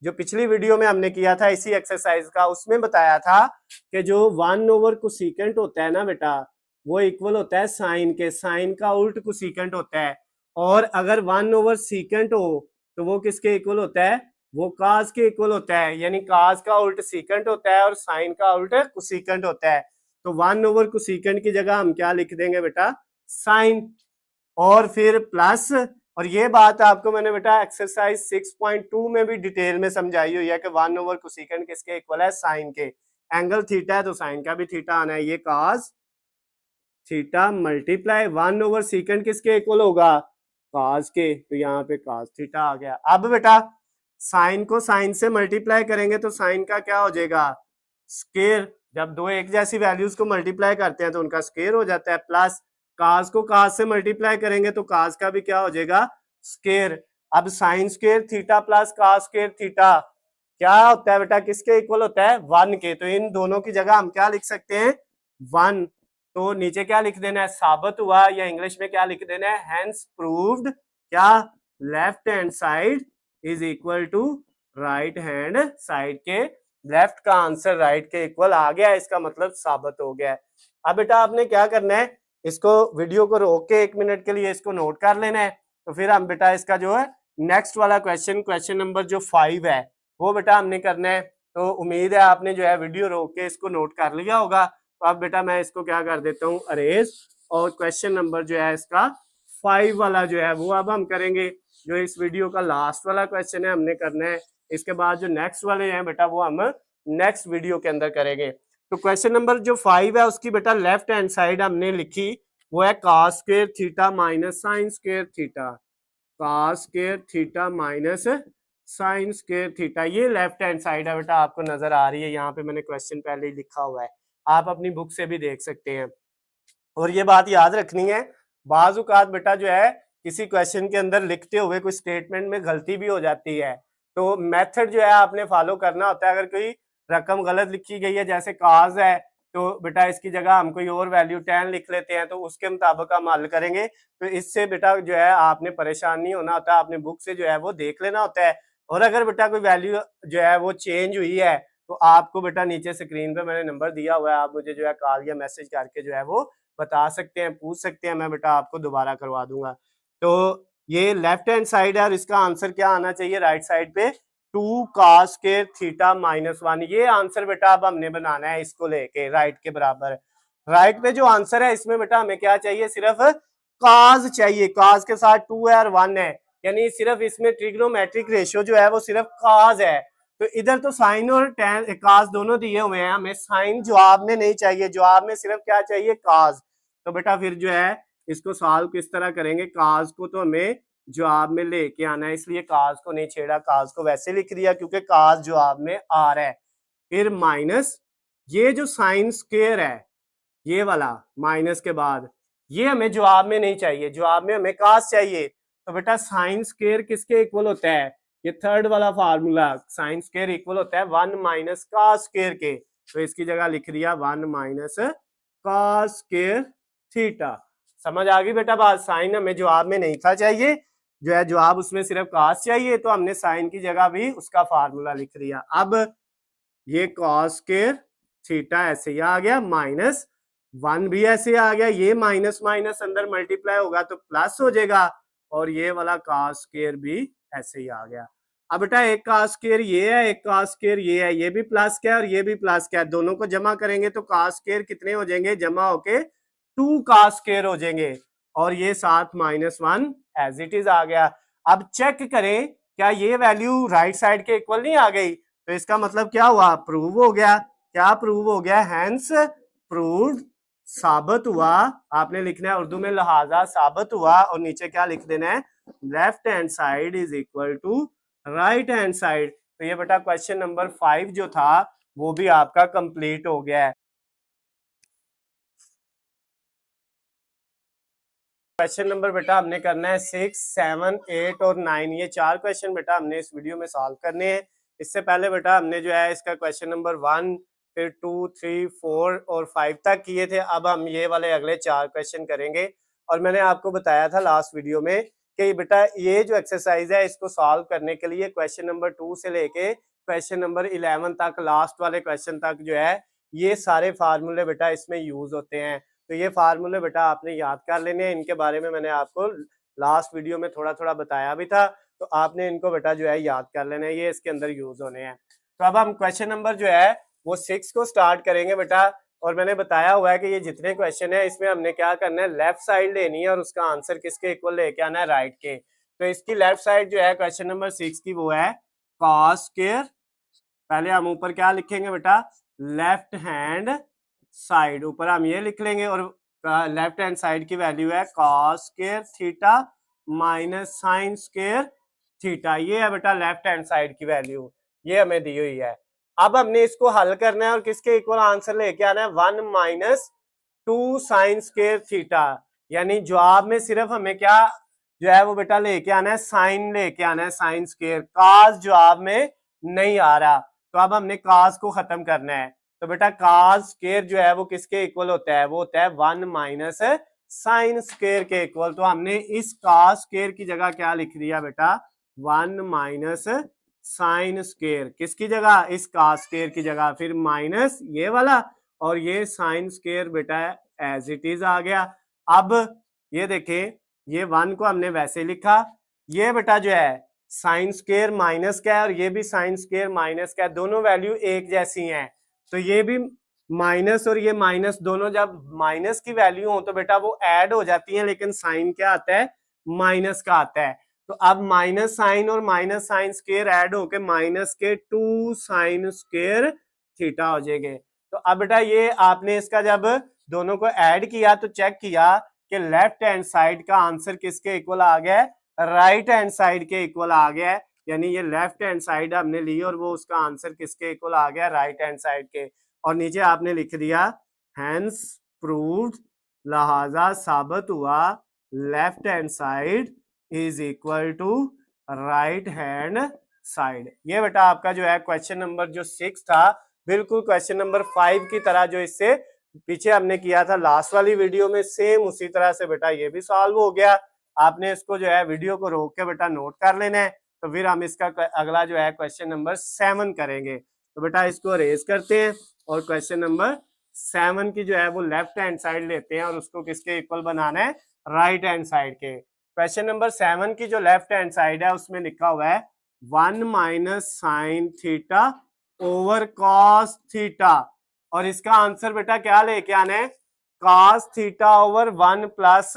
जो पिछली वीडियो में हमने किया था इसी एक्सरसाइज का, उसमें बताया था कि जो 1 ओवर कोसेकेंट होता है ना बेटा, वो इक्वल होता है साइन के, साइन का उल्ट कोसेकेंट होता है। और अगर 1 ओवर सीकेंट हो तो वो किसके इक्वल होता है? वो काज के इक्वल होता है। यानी काज का उल्ट सीकेंट होता है और साइन का उल्ट कोसेकेंट होता है। तो 1 ओवर कोसेकेंट की जगह हम क्या लिख देंगे बेटा? साइन। और फिर प्लस, और ये बात आपको मैंने बेटा एक्सरसाइज 6.2 में भी डिटेल में समझाई हुई है कि 1 ओवर कोसेकेंट किसके इक्वल है? साइन के। एंगल थीटा है तो साइन का भी थीटा आना है। ये काज थीटा मल्टीप्लाई 1 ओवर सीकेंट किसके इक्वल होगा? काज के, तो यहाँ पे काज थीटा आ गया। अब बेटा साइन को साइन से मल्टीप्लाई करेंगे तो साइन का क्या हो जाएगा? स्क्वायर। जब दो एक जैसी वैल्यूज को मल्टीप्लाई करते हैं तो उनका स्क्वायर हो जाता है। प्लस काज को काज से मल्टीप्लाई करेंगे तो काज का भी क्या हो जाएगा? स्क्वायर। अब साइन स्क्वायर थीटा प्लस काज स्क्वायर थीटा क्या होता है बेटा? किसके इक्वल होता है? 1 के। तो इन दोनों की जगह हम क्या लिख सकते हैं? 1। तो नीचे क्या लिख देना है? साबित हुआ, या इंग्लिश में क्या लिख देना है? Hence proved. क्या? Left hand side is equal to right hand side के। लेफ्ट का आंसर राइट के इक्वल आ गया, इसका मतलब साबित हो गया है। अब बेटा आपने क्या करना है, इसको वीडियो को रोक के 1 मिनट के लिए इसको नोट कर लेना है। तो फिर हम बेटा इसका जो है नेक्स्ट वाला क्वेश्चन नंबर जो 5 है वो बेटा हमने करना है। तो उम्मीद है आपने जो है वीडियो रोक के इसको नोट कर लिया होगा। तो अब बेटा मैं इसको क्या कर देता हूँ, अरेज, और क्वेश्चन नंबर जो है इसका 5 वाला जो है वो अब हम करेंगे। जो इस वीडियो का लास्ट वाला क्वेश्चन है हमने करना है। इसके बाद जो नेक्स्ट वाले हैं बेटा वो हम नेक्स्ट वीडियो के अंदर करेंगे। तो क्वेश्चन नंबर जो 5 है उसकी बेटा लेफ्ट हैंड साइड हमने लिखी वो है cos square theta minus sign square theta. Cos square theta minus sign square theta, ये लेफ्ट हैंड साइड है बेटा, आपको नजर आ रही है। यहाँ पे मैंने क्वेश्चन पहले ही लिखा हुआ है, आप अपनी बुक से भी देख सकते हैं। और ये बात याद रखनी है, बाज़ औक़ात बेटा जो है किसी क्वेश्चन के अंदर लिखते हुए कोई स्टेटमेंट में गलती भी हो जाती है, तो मेथड जो है आपने फॉलो करना होता है। अगर कोई रकम गलत लिखी गई है, जैसे काज है, तो बेटा इसकी जगह हम कोई और वैल्यू 10 लिख लेते हैं, तो उसके मुताबिक हम हल करेंगे। तो इससे बेटा जो है आपने परेशान नहीं होना होता, आपने बुक से जो है वो देख लेना होता है। और अगर बेटा कोई वैल्यू जो है वो चेंज हुई है तो आपको बेटा नीचे स्क्रीन पे मैंने नंबर दिया हुआ है, आप मुझे जो है कॉल या मैसेज करके जो है वो बता सकते हैं, पूछ सकते हैं, मैं बेटा आपको दोबारा करवा दूंगा। तो ये लेफ्ट हैंड साइड है और इसका आंसर क्या आना चाहिए राइट साइड पे? 2 cos स्क्वायर थीटा माइनस 1। ये आंसर बेटा अब हमने बनाना है इसको लेके राइट के बराबर। राइट पे जो आंसर है इसमें बेटा हमें क्या चाहिए? सिर्फ cos चाहिए, cos के साथ 2 है और 1 है, यानी सिर्फ इसमें ट्रिग्नोमेट्रिक रेशियो जो है वो सिर्फ cos है। तो इधर तो साइन और tan cos दोनों दिए हुए हैं, हमें साइन जवाब में नहीं चाहिए, जवाब में सिर्फ क्या चाहिए? cos। तो बेटा फिर जो है इसको सॉल्व किस तरह करेंगे? cos को तो हमें जवाब में लेके आना है, इसलिए cos को नहीं छेड़ा, cos को वैसे लिख दिया क्योंकि cos जवाब में आ रहा है। फिर माइनस ये जो साइन स्क्वायर है, ये वाला माइनस के बाद, ये हमें जवाब में नहीं चाहिए, जवाब में हमें cos चाहिए। तो बेटा साइन स्क्वायर किसके इक्वल होता है? ये थर्ड वाला फार्मूला, साइन स्क्वायर इक्वल होता है 1 माइनस cos स्क्वायर के। तो इसकी जगह लिख दिया 1 माइनस cos स्क्वायर थीटा। समझ आ गई बेटा बात? साइन हमें जवाब में नहीं था चाहिए, जो है जवाब उसमें सिर्फ cos चाहिए, तो हमने साइन की जगह भी उसका फार्मूला लिख दिया। अब ये cos स्क्वायर थीटा ऐसे ही आ गया, माइनस 1 भी ऐसे आ गया, ये माइनस माइनस अंदर मल्टीप्लाई होगा तो प्लस हो जाएगा, और ये वाला cos स्क्वायर भी ऐसे ही आ गया। अब बेटा एक cos स्क्वायर ये है, एक cos स्क्वायर ये है, ये भी प्लस क्या है और ये भी प्लस क्या है, दोनों को जमा करेंगे तो cos स्क्वायर कितने हो जाएंगे? जमा होके 2 का स्क्वायर हो जाएंगे और ये साथ -1 एज इट इज आ गया। अब चेक करें क्या ये वैल्यू राइट साइड के इक्वल नहीं आ गई, तो इसका मतलब क्या हुआ, प्रूव हो गया। क्या प्रूव हो गया, हैंस प्रूव्ड, साबित हुआ। आपने लिखना है उर्दू में लिहाजा साबित हुआ, और नीचे क्या लिख देना है, left hand side is equal to right hand side. तो ये बेटा क्वेश्चन नंबर 5 जो था वो भी आपका कंप्लीट हो गया है। क्वेश्चन नंबर बेटा हमने करना है 6, 7, 8 और 9। ये 4 क्वेश्चन बेटा हमने इस वीडियो में सॉल्व करने हैं। इससे पहले बेटा हमने जो है इसका क्वेश्चन नंबर 1, फिर 2, 3, 4 और 5 तक किए थे। अब हम ये वाले अगले 4 क्वेश्चन करेंगे। और मैंने आपको बताया था लास्ट वीडियो में कि बेटा ये जो एक्सरसाइज है इसको सॉल्व करने के लिए क्वेश्चन नंबर 2 से लेके क्वेश्चन नंबर 11 तक, लास्ट वाले क्वेश्चन तक जो है ये सारे फार्मूले बेटा इसमें यूज होते हैं। तो ये फार्मूले बेटा आपने याद कर लेने हैं। इनके बारे में मैंने आपको लास्ट वीडियो में थोड़ा थोड़ा बताया भी था, तो आपने इनको बेटा जो है याद कर लेना है, ये इसके अंदर यूज होने हैं। तो अब हम क्वेश्चन नंबर जो है वो 6 को स्टार्ट करेंगे बेटा। और मैंने बताया हुआ है कि ये जितने क्वेश्चन है इसमें हमने क्या करना है, लेफ्ट साइड लेनी है और उसका आंसर किसके इक्वल लेके आना है, राइट के। तो इसकी लेफ्ट साइड जो है क्वेश्चन नंबर 6 की वो है कॉस स्क्वायर। पहले हम ऊपर क्या लिखेंगे बेटा, लेफ्ट हैंड साइड, ऊपर हम ये लिख लेंगे और लेफ्ट हैंड साइड की वैल्यू है cos square theta minus sign square theta. ये है बेटा लेफ्ट हैंड साइड की वैल्यू, ये हमें दी हुई है। अब हमने इसको हल करना है और किसके इक्वल आंसर लेके आना है, 1 माइनस 2 साइन स्क्वायर थीटा। यानी जवाब में सिर्फ हमें क्या जो है वो बेटा लेके आना है, साइन लेके आना है, साइन स्क्वायर। काज जवाब में नहीं आ रहा, तो अब हमने काज को खत्म करना है। तो बेटा काज स्क्वायर जो है वो किसके इक्वल होता है, वो होता है 1 माइनस साइन स्क्वायर के इक्वल। तो हमने इस काज स्क्वायर की जगह क्या लिख दिया बेटा, 1 माइनस साइन स्क्वायर, किसकी जगह, इस काज स्क्वायर की जगह, फिर माइनस ये वाला और ये साइन स्क्वायर बेटा एज इट इज आ गया। अब ये देखें, ये 1 को हमने वैसे लिखा, ये बेटा जो है साइन स्क्वायर माइनस का है और ये भी साइन स्क्वायर माइनस का है, दोनों वैल्यू एक जैसी हैं। तो ये भी माइनस और ये माइनस दोनों जब माइनस की वैल्यू हो तो बेटा वो ऐड हो जाती हैं, लेकिन साइन क्या आता है, माइनस का आता है। तो अब माइनस साइन और माइनस साइन स्क्वायर ऐड होके माइनस के 2 साइन स्क्वायर थीटा हो जाएंगे। तो अब बेटा ये आपने इसका जब दोनों को ऐड किया तो चेक किया कि लेफ्ट हैंड साइड का आंसर किसके इक्वल आ गया है, राइट हैंड साइड के इक्वल आ गया है। यानी ये लेफ्ट हैंड साइड हमने ली और वो उसका आंसर किसके इक्वल आ गया, राइट हैंड साइड के। और नीचे आपने लिख दिया हैंस प्रूव्ड, लिहाजा साबित हुआ, left hand side is equal to right hand side. ये बेटा आपका जो है क्वेश्चन नंबर जो 6 था, बिल्कुल क्वेश्चन नंबर 5 की तरह जो इससे पीछे हमने किया था लास्ट वाली वीडियो में, सेम उसी तरह से बेटा ये भी सॉल्व हो गया। आपने इसको जो है वीडियो को रोक के बेटा नोट कर लेना है, तो फिर हम इसका अगला जो है क्वेश्चन नंबर 7 करेंगे। तो बेटा इसको रेज करते हैं और क्वेश्चन नंबर 7 की जो है वो लेफ्ट हैंड साइड लेते हैं और उसको किसके इक्वल बनाना है, राइट हैंड साइड के। क्वेश्चन नंबर 7 की जो लेफ्ट हैंड साइड है उसमें लिखा हुआ है 1 minus sign theta over cos theta, और इसका आंसर बेटा क्या लेके आना है, cos theta over 1 plus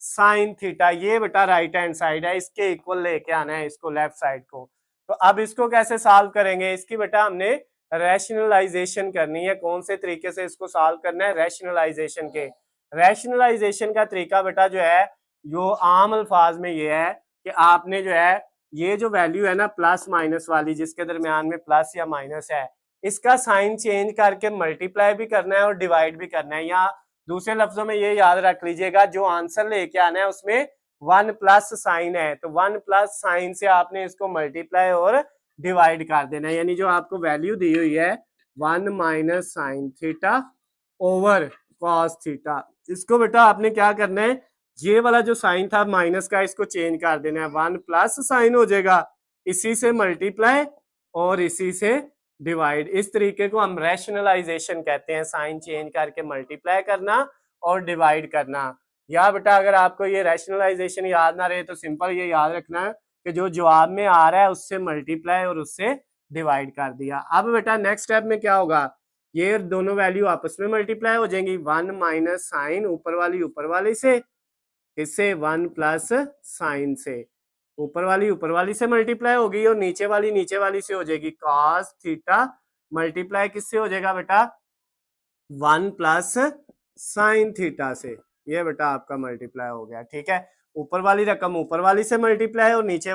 sine theta. ये बेटा राइट हैंड साइड है, इसके इक्वल लेके आना है इसको, लेफ्ट साइड को। तो अब इसको कैसे सॉल्व करेंगे, इसकी बेटा हमने रैशनलाइजेशन करनी है। कौन से तरीके से इसको सॉल्व करना है, रैशनलाइजेशन के। रैशनलाइजेशन का तरीका बेटा जो है जो आम अल्फाज में ये है कि आपने जो है ये जो वैल्यू है ना प्लस माइनस वाली, जिसके दरमियान में प्लस या माइनस है, इसका साइन चेंज करके मल्टीप्लाई भी करना है और डिवाइड भी करना है। या दूसरे लफ्जों में ये याद रख लीजिएगा, जो आंसर लेके आना है उसमें 1 प्लस साइन है, तो 1 प्लस साइन से आपने इसको मल्टीप्लाई और डिवाइड कर देना है। यानी जो आपको वैल्यू दी हुई है 1 minus sign theta over cos theta, इसको बेटा आपने क्या करना है, ये वाला जो साइन था माइनस का, इसको चेंज कर देना है, 1 प्लस साइन हो जाएगा, इसी से मल्टीप्लाई और इसी से डिवाइड। इस तरीके को हम रैशनलाइजेशन कहते हैं, साइन चेंज करके मल्टीप्लाई करना और डिवाइड करना। या बेटा अगर आपको ये रैशनलाइजेशन याद ना रहे तो सिंपल ये याद रखना है कि जो जवाब में आ रहा है उससे मल्टीप्लाई और उससे डिवाइड कर दिया। अब बेटा नेक्स्ट स्टेप में क्या होगा, ये दोनों वैल्यू आपस में मल्टीप्लाई हो जाएंगी, 1 माइनस साइन ऊपर वाली से, इससे 1 प्लस साइन से, ऊपर वाली से मल्टीप्लाई होगी और नीचे वाली से हो जाएगी कॉस थीटा मल्टीप्लाई किससे हो जाएगा बेटा 1 प्लस साइन थीटा से। ये बेटा आपका मल्टीप्लाई हो गया, ठीक है। ऊपर वाली रकम ऊपर वाली से मल्टीप्लाई और नीचे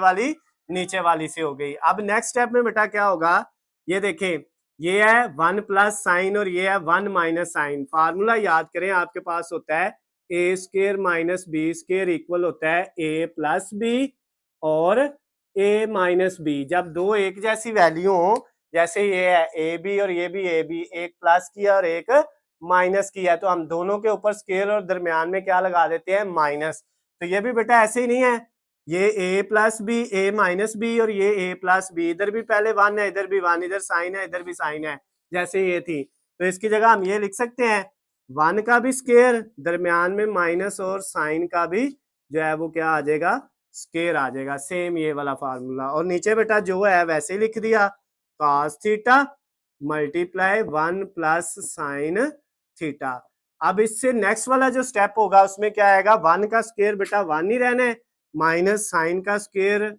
वाली से हो गई। अब नेक्स्ट स्टेप में बेटा क्या होगा, ये देखें, ये है 1 प्लस साइन और ये है 1 माइनस साइन। फार्मूला याद करें, आपके पास होता है A square minus B square equal होता है ए प्लस बी और ए माइनस बी। जब दो एक जैसी वैल्यू हो, जैसे ये है ए बी और ये भी ए बी, एक प्लस किया और एक माइनस किया, तो हम दोनों के ऊपर स्केयर और दरमियान में क्या लगा देते हैं माइनस। तो ये भी बेटा ऐसे ही नहीं है, ये ए plus B A minus B और ये ए प्लस बी, इधर भी पहले 1 है इधर भी 1, इधर साइन है इधर भी साइन है, जैसे ये थी। तो इसकी जगह हम ये लिख सकते हैं 1 का भी स्केयर दरमियान में माइनस और साइन का भी जो है वो क्या आ जाएगा स्केयर आ जाएगा, सेम ये वाला फार्मूला। और नीचे बेटा जो है वैसे ही लिख दिया cos theta multiply 1 plus sine theta. अब इससे नेक्स्ट वाला जो स्टेप होगा उसमें क्या आएगा, 1 का स्केयर बेटा 1 ही रहना है, माइनस साइन का स्केयर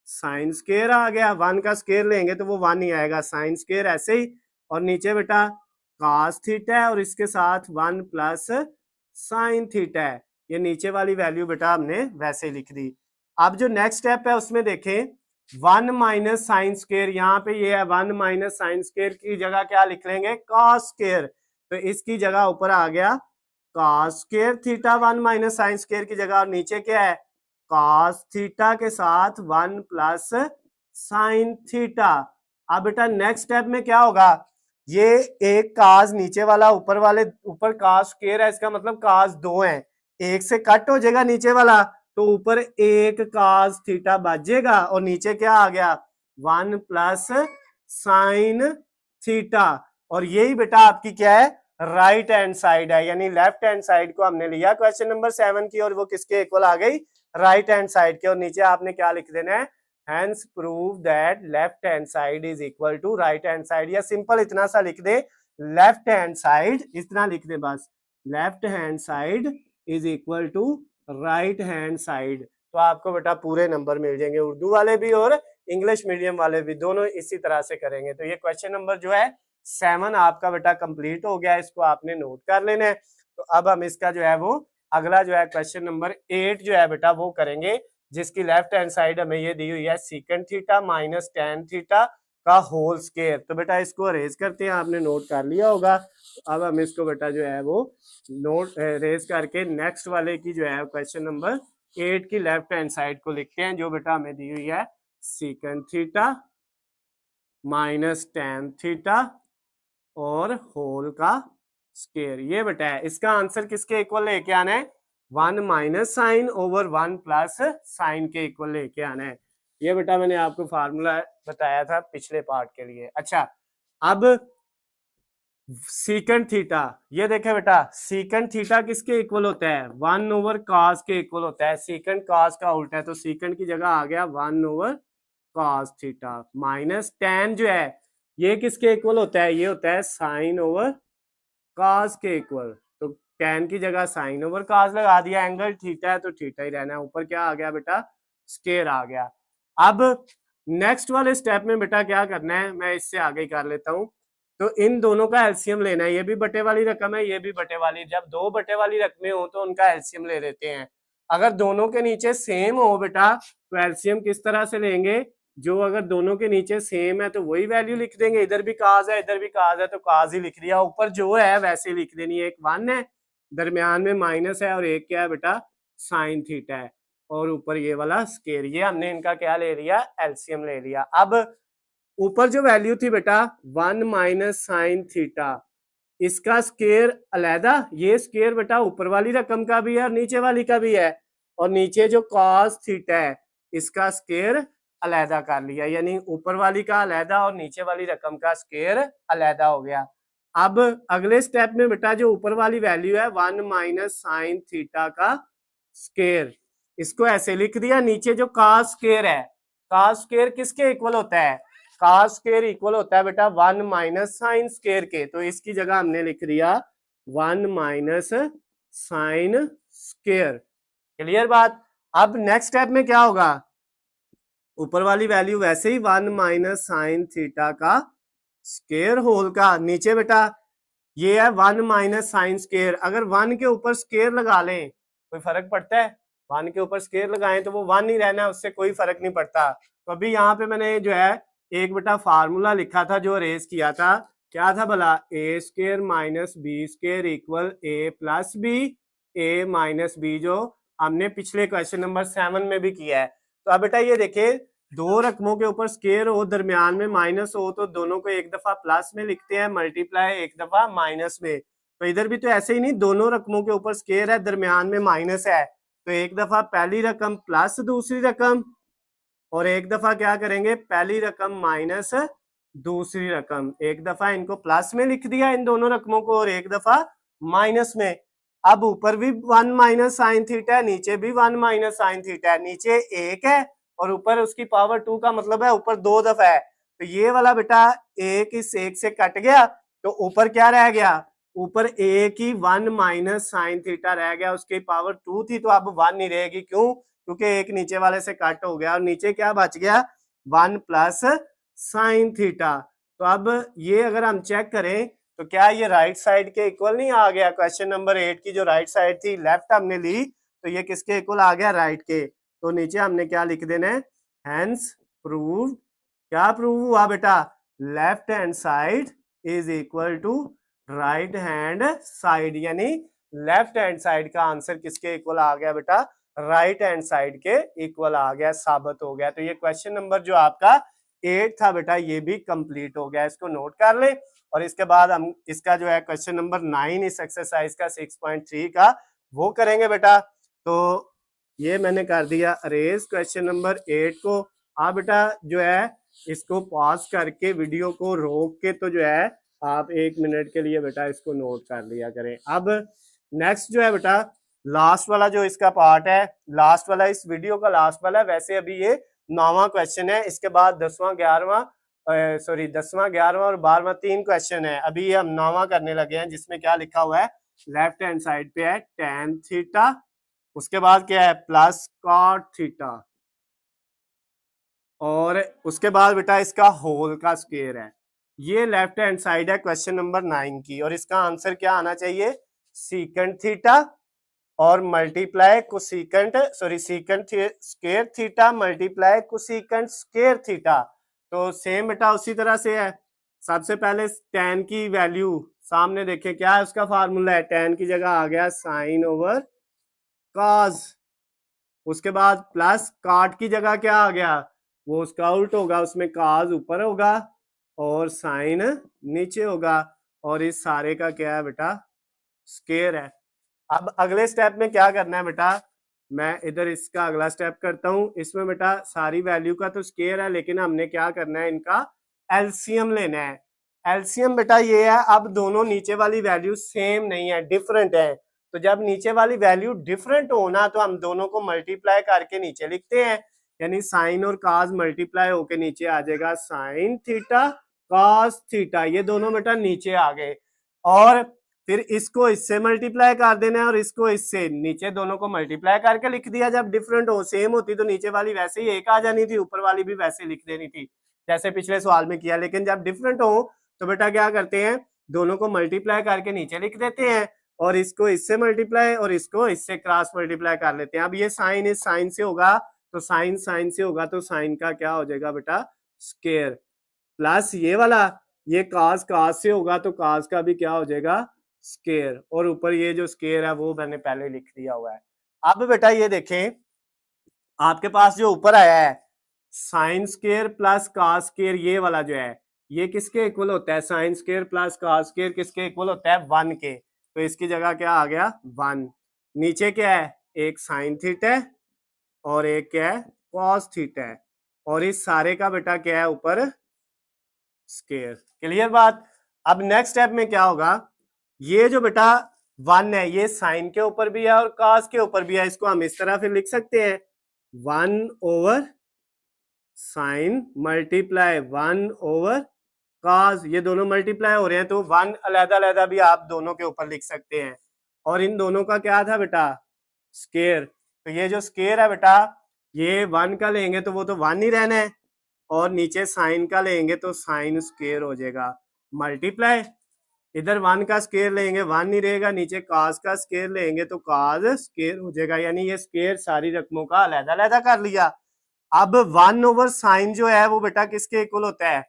साइन स्केयर आ गया, 1 का स्केयर लेंगे तो वो 1 ही आएगा, साइन स्केयर ऐसे ही। और नीचे बेटा cos थीटा है और इसके साथ 1 प्लस साइन थीटा है, ये नीचे वाली वैल्यू बेटा हमने वैसे लिख दी। अब जो नेक्स्ट स्टेप है उसमें देखें 1 माइनस साइन स्केयर, यहाँ पे ये है 1 माइनस साइन स्केयर की जगह क्या लिख लेंगे कॉस स्केयर, तो इसकी जगह ऊपर आ गया cos square theta 1 minus sine square की जगह, और नीचे क्या है कॉस थीटा के साथ 1 प्लस साइन थीटा। अब बेटा नेक्स्ट स्टेप में क्या होगा, ये एक काज नीचे वाला ऊपर काज स्केयर है, इसका मतलब काज 2 है, एक से कट हो जाएगा नीचे वाला, तो ऊपर एक काज थीटा बचेगा और नीचे क्या आ गया 1 प्लस साइन थीटा। और यही बेटा आपकी क्या है राइट हैंड साइड है, यानी लेफ्ट हैंड साइड को हमने लिया क्वेश्चन नंबर 7 की और वो किसके इक्वल आ गई राइट हैंड साइड के। और नीचे आपने क्या लिख देना है hence prove that left hand side is equal to right hand side, या सिंपल इतना सा लिख दे लेफ्ट हैंड साइड, इतना लिख दे बस, left hand side is equal to right hand side, तो आपको बेटा पूरे नंबर मिल जाएंगे, उर्दू वाले भी और इंग्लिश मीडियम वाले भी, दोनों इसी तरह से करेंगे। तो ये क्वेश्चन नंबर जो है 7 आपका बेटा कंप्लीट हो गया, इसको आपने नोट कर लेना है। तो अब हम इसका जो है वो अगला जो है क्वेश्चन नंबर 8 जो है बेटा वो करेंगे, जिसकी लेफ्ट हैंड साइड हमें ये दी हुई है secant theta minus tan theta का होल स्केयर। तो बेटा इसको अरेज करते हैं, आपने नोट कर लिया होगा। तो अब हम इसको बेटा जो है वो नोट अरेज करके नेक्स्ट वाले की जो है क्वेश्चन नंबर 8 की लेफ्ट हैंड साइड को लिखते हैं, जो बेटा हमें दी हुई है secant theta minus tan theta और होल का स्केयर। ये बेटा है, इसका आंसर किसके इक्वल लेके आना है 1 minus sine over 1 plus sine के इक्वल लेके आना है। ये बेटा मैंने आपको फार्मूला बताया था पिछले पार्ट के लिए। अच्छा अब सीकेंट थीटा, ये देखे बेटा सीकेंट थीटा किसके इक्वल होता है 1 ओवर कॉस के इक्वल होता है, सीकेंट कॉस का उल्टा है, तो सीकेंट की जगह आ गया 1 over cos theta minus ten जो है ये किसके इक्वल होता है, ये होता है साइन ओवर कॉस के इक्वल, तो टेन की जगह साइन ओवर कॉस लगा दिया, एंगल थीटा है तो थीटा ही रहना है, ऊपर क्या आ गया बेटा स्केयर आ गया। अब नेक्स्ट वाले स्टेप में बेटा क्या करना है, मैं इससे आगे कर लेता हूं। तो इन दोनों का एलसीएम लेना है, ये भी बटे वाली रकम है ये भी बटे वाली, जब दो बटे वाली रकमें हो तो उनका एलसीएम ले लेते हैं। अगर दोनों के नीचे सेम हो बेटा तो एलसीएम किस तरह से लेंगे, जो अगर दोनों के नीचे सेम है तो वही वैल्यू लिख देंगे, इधर भी काज है इधर भी काज है तो काज ही लिख दिया, ऊपर जो है वैसे लिख देनी है, एक 1 है दरमियान में माइनस है और एक क्या है बेटा साइन थीटा है और ऊपर ये वाला स्केयर, ये हमने इनका क्या ले लिया एलसीएम ले लिया। अब ऊपर जो वैल्यू थी बेटा 1 माइनस साइन थीटा, इसका स्केयर अलहदा, ये स्केयर बेटा ऊपर वाली रकम का भी है और नीचे वाली का भी है, और नीचे जो कॉस थीटा है इसका स्केयर अलहदा कर लिया, यानी ऊपर वाली का अलहदा और नीचे वाली रकम का स्केयर अलहदा हो गया। अब अगले स्टेप में बेटा जो ऊपर वाली वैल्यू है 1 माइनस साइन थीटा का स्केयर, इसको ऐसे लिख दिया, नीचे जो कॉस स्केयर है, कॉस स्केयर किसके इक्वल होता है cos स्क्वायर इक्वल होता है बेटा 1 माइनस साइन स्क्वायर के, तो इसकी जगह हमने लिख दिया 1 माइनस साइन स्क्वायर। क्लियर बात। अब नेक्स्ट स्टेप में क्या होगा, ऊपर वाली वैल्यू वैसे ही 1 माइनस साइन थीटा का स्क्वायर होल का, नीचे बेटा ये है 1 माइनस साइन स्क्वायर, अगर 1 के ऊपर स्क्वायर लगा लें कोई फर्क पड़ता है, 1 के ऊपर स्क्वायर लगाएं तो वो 1 ही रहना है, उससे कोई फर्क नहीं पड़ता। तो अभी यहाँ पे मैंने जो है एक बेटा फार्मूला लिखा था जो अरेज किया था, क्या था भला, A square minus B square equal A plus B, A minus B, जो हमने पिछले क्वेश्चन नंबर 7 में भी किया है। तो अब बेटा ये देखिए, दो रकमों के ऊपर स्क्वायर हो, दरमियान में माइनस हो, तो दोनों को एक दफा प्लस में लिखते हैं, मल्टीप्लाई एक दफा माइनस में। तो इधर भी तो ऐसे ही नहीं, दोनों रकमों के ऊपर स्क्वायर है, दरमियान में माइनस है, तो एक दफा पहली रकम प्लस दूसरी रकम, और एक दफा क्या करेंगे, पहली रकम माइनस दूसरी रकम, एक दफा इनको प्लस में लिख दिया इन दोनों रकमों को, और एक दफा माइनस में। अब ऊपर भी 1 माइनस साइन थीटा है, नीचे भी 1 माइनस साइन थीटा है, नीचे एक है और ऊपर उसकी पावर 2 का मतलब है ऊपर दो दफा है, तो ये वाला बेटा एक इस एक से कट गया, तो ऊपर क्या रह गया, ऊपर एक ही 1 माइनस साइन थीटा रह गया, उसकी पावर 2 थी तो अब 1 नहीं रहेगी, क्यों, क्योंकि एक नीचे वाले से कट हो गया, और नीचे क्या बच गया 1 प्लस साइन थीटा। तो अब ये अगर हम चेक करें तो क्या ये राइट साइड के इक्वल नहीं आ गया, क्वेश्चन नंबर 8 की जो राइट साइड थी लेफ्ट हमने ली, तो ये किसके इक्वल आ गया, राइट के। तो नीचे हमने क्या लिख देना है, हेंस प्रूव, क्या प्रूव हुआ बेटा, left hand side is equal to right hand side, यानी लेफ्ट हैंड साइड का आंसर किसके इक्वल आ गया बेटा, राइट हैंड साइड के इक्वल आ गया, साबित हो गया। तो ये क्वेश्चन नंबर जो आपका 8 था बेटा ये भी कंप्लीट हो गया, इसको नोट कर ले। और इसके बाद हम इसका जो है क्वेश्चन नंबर 9 इस एक्सरसाइज का 6.3 का वो करेंगे बेटा। तो ये मैंने कर दिया अरेज क्वेश्चन नंबर 8 को। आप बेटा जो है इसको पॉज करके वीडियो को रोक के तो जो है आप 1 मिनट के लिए बेटा इसको नोट कर लिया करें। अब नेक्स्ट जो है बेटा लास्ट वाला जो इसका पार्ट है, लास्ट वाला इस वीडियो का लास्ट वाला है, वैसे अभी ये 9वां क्वेश्चन है, इसके बाद 10वां 11वां 10वां 11वां और 12वां 3 क्वेश्चन है, अभी ये हम 9वां करने लगे हैं, जिसमें क्या लिखा हुआ है, लेफ्ट हैंड साइड पे है tan थीटा, उसके बाद क्या है प्लस cot थीटा, और उसके बाद बेटा इसका होल का स्क्वायर है। ये लेफ्ट हैंड साइड है क्वेश्चन नंबर 9 की, और इसका आंसर क्या आना चाहिए, सीकेंट थीटा और multiply cosecant secant square theta multiply cosecant square theta. तो सेम बेटा उसी तरह से है, सबसे पहले tan की वैल्यू सामने देखें, क्या है उसका फार्मूला है, tan की जगह आ गया साइन ओवर cos, उसके बाद प्लस cot की जगह क्या आ गया, वो उसका उल्ट होगा, उसमें cos ऊपर होगा और साइन नीचे होगा, और इस सारे का क्या है बेटा स्क्वायर है। अब अगले स्टेप में क्या करना है बेटा, मैं इधर इसका अगला स्टेप करता हूं, इसमें बेटा सारी वैल्यू का तो स्क्वायर है, लेकिन हमने क्या करना है, इनका एलसीएम लेना है। एलसीएम बेटा ये है, अब दोनों नीचे वाली वैल्यू सेम नहीं है, डिफरेंट है, तो जब नीचे वाली वैल्यू डिफरेंट होना तो हम दोनों को मल्टीप्लाई करके नीचे लिखते हैं, यानी साइन और काज मल्टीप्लाई होके नीचे आ जाएगा साइन थीटा कॉस थीटा, ये दोनों बेटा नीचे आ गए, और फिर इसको इससे मल्टीप्लाई कर देना है और इसको इससे, नीचे दोनों को मल्टीप्लाई करके लिख दिया। जब डिफरेंट हो, सेम होती तो नीचे वाली वैसे ही एक आ जानी थी, ऊपर वाली भी वैसे लिख देनी थी जैसे पिछले सवाल में किया, लेकिन जब डिफरेंट हो तो बेटा क्या करते हैं, दोनों को मल्टीप्लाई करके नीचे लिख देते हैं, और इसको इससे मल्टीप्लाई और इसको इससे क्रॉस मल्टीप्लाई कर लेते हैं। अब ये साइन इस साइन से होगा तो साइन साइन से होगा, तो साइन का क्या हो जाएगा बेटा स्क्वायर, प्लस ये वाला ये काज काज से होगा तो काज का भी क्या हो जाएगा स्क्वायर, और ऊपर ये जो स्क्वायर है वो मैंने पहले लिख दिया हुआ है। अब बेटा ये देखें, आपके पास जो ऊपर आया है साइन स्क्वायर प्लस काज स्क्वायर, ये वाला जो है ये किसके इक्वल होता है, साइन स्क्वायर प्लस काज स्क्वायर किसके इक्वल होता है 1 के, तो इसकी जगह क्या आ गया 1, नीचे क्या है एक साइन थीटा है और एक क्या है कॉस थीटा है, और इस सारे का बेटा क्या है ऊपर स्क्वायर। क्लियर बात। अब नेक्स्ट स्टेप में क्या होगा, ये जो बेटा 1 है ये साइन के ऊपर भी है और कॉस के ऊपर भी है, इसको हम इस तरह फिर लिख सकते हैं 1 ओवर साइन मल्टीप्लाई 1/cos, ये दोनों मल्टीप्लाई हो रहे हैं तो 1 अलग-अलग भी आप दोनों के ऊपर लिख सकते हैं। और इन दोनों का क्या था बेटा, स्केयर। तो ये जो स्केयर है बेटा, ये 1 का लेंगे तो वो तो 1 ही रहना है, और नीचे साइन का लेंगे तो साइन स्केयर हो जाएगा, मल्टीप्लाई इधर 1 का स्केयर लेंगे 1 नहीं रहेगा, नीचे cos का स्केयर लेंगे तो cos स्केयर हो जाएगा। यानी ये स्केयर सारी रकमों का अलग-अलग कर लिया। अब 1/sin जो है वो बेटा किसके इक्वल होता है,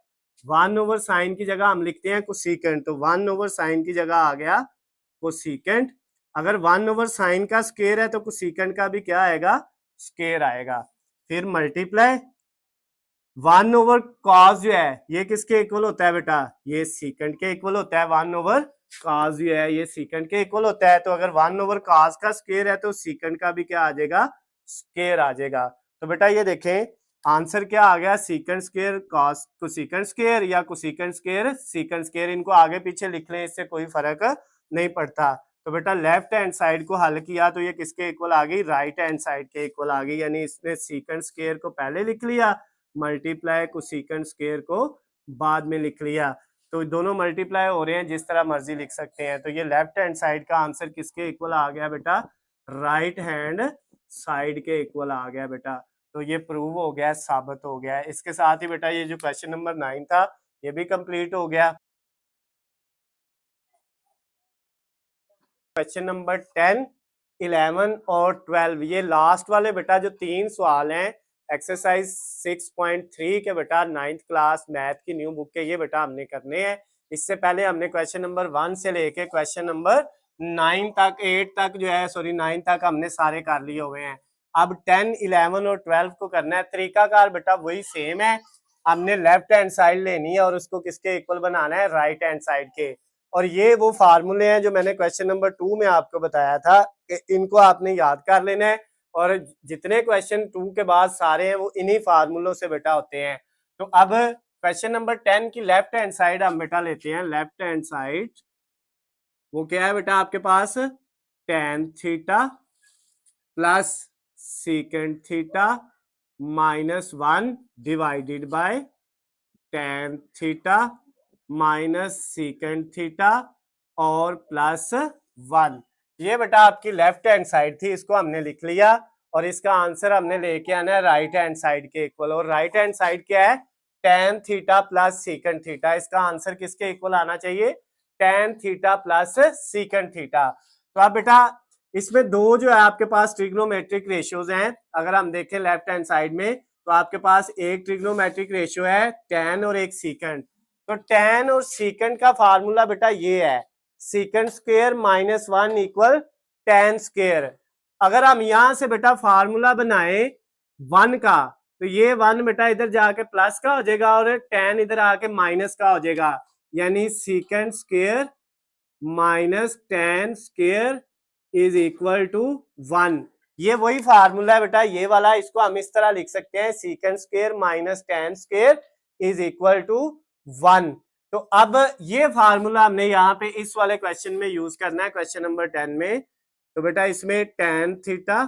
1/sin की जगह हम लिखते हैं कोसेकेंट, तो 1/sin की जगह आ गया कोसेकेंट। अगर 1/sin का स्केयर है तो कोसेकेंट का भी क्या आएगा, स्केयर आएगा। फिर मल्टीप्लाई 1/cos जो है ये किसके इक्वल होता है बेटा, ये सीकेंट के इक्वल होता है। 1/cos जो है ये सीकेंट के इक्वल होता है। तो अगर 1/cos का स्केयर है तो सीकेंट का भी क्या आ जाएगा, स्केयर आ जाएगा। तो बेटा ये देखें आंसर क्या आ गया, secant square cos cosecant square या कोसेकेंट स्केयर सीकेंट स्केयर। इनको आगे पीछे लिख लें, इससे कोई फर्क नहीं पड़ता। तो बेटा लेफ्ट हैंड साइड को हल किया तो ये किसके इक्वल आ गई, राइट हैंड साइड के इक्वल आ गई। यानी इसने सीकेंट स्केयर को पहले लिख लिया, मल्टीप्लाई कोसेकेंट स्केयर को बाद में लिख लिया। तो दोनों मल्टीप्लाई हो रहे हैं, जिस तरह मर्जी लिख सकते हैं। तो ये लेफ्ट हैंड साइड का आंसर किसके इक्वल आ गया बेटा, राइट हैंड साइड के इक्वल आ गया बेटा। तो ये प्रूव हो गया, साबित हो गया। इसके साथ ही बेटा ये जो क्वेश्चन नंबर 9 था ये भी कंप्लीट हो गया। क्वेश्चन नंबर 10, 11 और 12 ये लास्ट वाले बेटा जो 3 सवाल हैं एक्सरसाइज 6.3 के बेटा 9th क्लास मैथ की न्यू बुक के, ये बेटा हमने करने हैं। इससे पहले हमने क्वेश्चन नंबर 1 से लेके क्वेश्चन नंबर 9 तक 8 तक जो है 9 तक हमने सारे कर लिए हुए हैं। अब 10, 11 और 12 को करना है। तरीकाकार बेटा वही सेम है, हमने लेफ्ट हैंड साइड लेनी है और उसको किसके इक्वल बनाना है, राइट हैंड साइड के। और ये वो फार्मूले हैं जो मैंने क्वेश्चन नंबर 2 में आपको बताया था कि इनको आपने याद कर लेना है। और जितने क्वेश्चन 2 के बाद सारे हैं वो इन्हीं फार्मूलों से बेटा होते हैं। तो अब क्वेश्चन नंबर 10 की लेफ्ट हैंड साइड हम बेटा लेते हैं। लेफ्ट हैंड साइड वो क्या है बेटा आपके पास, tan theta plus second theta -1 divided by tan theta minus second theta और प्लस 1। ये बेटा आपकी लेफ्ट हैंड साइड थी, इसको हमने लिख लिया और इसका आंसर हमने लेके आना है राइट हैंड साइड के इक्वल। और राइट हैंड साइड क्या है, tan theta plus second theta. इसका आंसर किसके इक्वल आना चाहिए, tan theta plus second theta. तो अब बेटा इसमें दो जो है आपके पास ट्रिग्नोमेट्रिक रेशियोज हैं। अगर हम देखें लेफ्ट हैंड साइड में तो आपके पास एक ट्रिग्नोमेट्रिक रेशियो है tan और एक सेकेंड। तो tan और सेकेंड का फार्मूला बेटा ये है, second square -1 equal tan square. अगर हम यहां से बेटा फार्मूला बनाए 1 का तो ये 1 बेटा इधर जाके प्लस का हो जाएगा और tan इधर आके माइनस का हो जाएगा। यानी second square minus tan square is equal to 1। ये वही फार्मूला है बेटा ये वाला, इसको हम इस तरह लिख सकते हैं, second square minus tan square is equal to 1। तो अब ये फार्मूला हमने यहाँ पे इस वाले क्वेश्चन में यूज करना है, क्वेश्चन नंबर 10 में। तो बेटा इसमें tan theta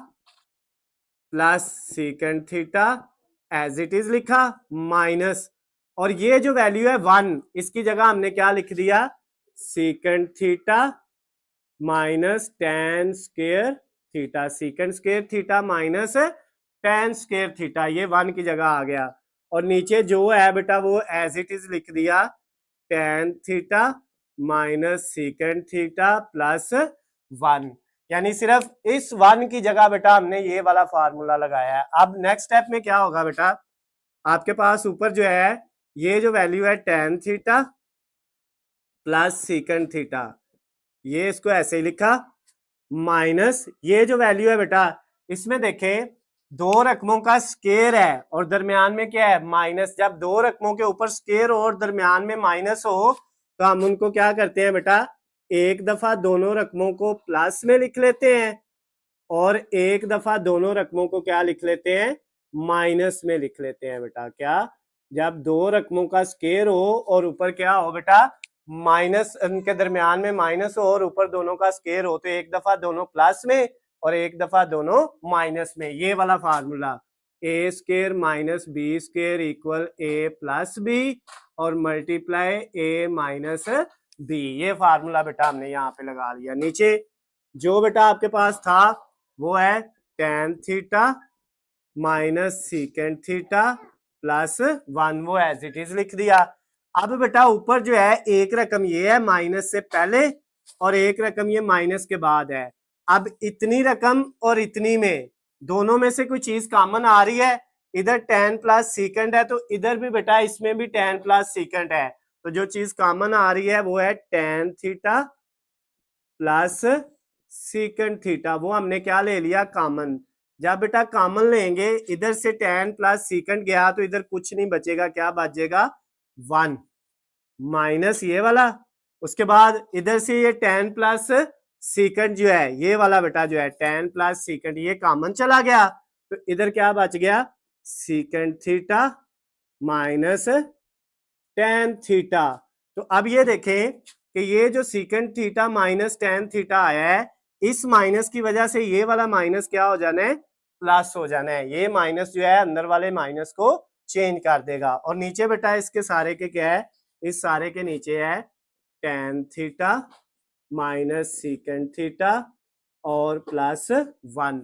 plus second theta as it is लिखा माइनस, और ये जो वैल्यू है 1 इसकी जगह हमने क्या लिख दिया, second theta minus tan square theta. Second square theta minus tan square theta, ये 1 की जगह आ गया। और नीचे जो है बेटा वो एज इट इज लिख दिया, tan theta minus second theta plus 1। यानी सिर्फ इस 1 की जगह बेटा हमने ये वाला फार्मूला लगाया है। अब नेक्स्ट स्टेप में क्या होगा बेटा, आपके पास ऊपर जो है ये जो वैल्यू है tan theta plus second theta, ये इसको ऐसे ही लिखा माइनस ये जो वैल्यू है बेटा इसमें देखें दो रकमों का स्केयर है और दरमियान में क्या है माइनस। जब दो रकमों के ऊपर स्केयर हो और दरमियान में माइनस हो तो हम उनको क्या करते हैं बेटा, एक दफा दोनों रकमों को प्लस में लिख लेते हैं और एक दफा दोनों रकमों को क्या लिख लेते हैं, माइनस में लिख लेते हैं बेटा। क्या, जब दो रकमों का स्केयर हो और ऊपर क्या हो बेटा माइनस, उनके दरमियान में माइनस हो और ऊपर दोनों का स्केयर हो, तो एक दफा दोनों प्लस में और एक दफा दोनों माइनस में, ये वाला formula. A square minus B square equal A plus B और मल्टीप्लाई ए माइनस बी। ये फार्मूला बेटा हमने यहाँ पे लगा लिया। नीचे जो बेटा आपके पास था वो है tan theta minus secant theta plus 1, वो एज इट इज लिख दिया। अब बेटा ऊपर जो है एक रकम ये है माइनस से पहले और एक रकम ये माइनस के बाद है। अब इतनी रकम और इतनी में दोनों में से कोई चीज कॉमन आ रही है, इधर टेन प्लस सीकेंड है तो इधर भी बेटा इसमें भी टेन प्लस सीकेंड है, तो जो चीज कॉमन आ रही है वो है tan theta plus secant theta, वो हमने क्या ले लिया कॉमन। जब बेटा कॉमन लेंगे इधर से टेन प्लस सीकेंड गया तो इधर कुछ नहीं बचेगा, क्या बचेगा 1 माइनस ये वाला, उसके बाद इधर से ये टेन प्लस सीकेंड जो है ये वाला बेटा जो है टेन प्लस सीकेंड ये कॉमन चला गया तो इधर क्या बच गया secant theta minus tan theta. तो अब ये देखें कि ये जो secant theta minus tan theta आया है इस माइनस की वजह से ये वाला माइनस क्या हो जाना है प्लस हो जाना है। ये माइनस जो है अंदर वाले माइनस को चेंज कर देगा और नीचे बेटा इसके सारे के क्या है, इस सारे के नीचे है tan theta minus secant theta और प्लस 1।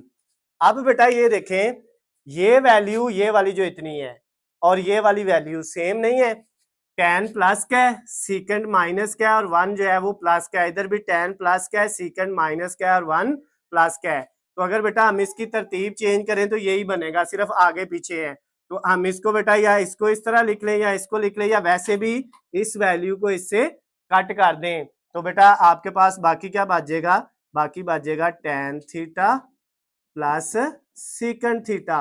अब बेटा ये देखें ये वैल्यू ये वाली जो इतनी है और ये वाली वैल्यू सेम नहीं है, टेन प्लस का है सीकेंड माइनस का है और 1 जो है वो प्लस का है, इधर भी टेन प्लस का है सीकेंड माइनस का है और 1 प्लस का है। तो अगर बेटा हम इसकी तरतीब चेंज करें तो यही बनेगा, सिर्फ आगे पीछे है। तो हम इसको बेटा या इसको इस तरह लिख लें या इसको लिख लें या वैसे भी इस वैल्यू को इससे कट कर दें तो बेटा आपके पास बाकी क्या बचेगा, बाकी बचेगा tan theta plus secant theta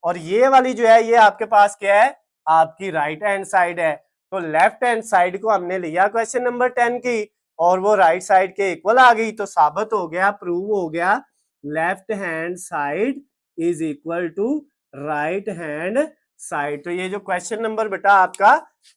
और ये वाली जो है ये आपके पास क्या है आपकी राइट हैंड साइड है। तो लेफ्ट हैंड साइड को हमने लिया क्वेश्चन नंबर 10 की और वो राइट साइड के इक्वल आ गई, तो साबित हो गया प्रूव हो गया left hand side is equal to right hand side. तो ये जो क्वेश्चन नंबर बेटा आपका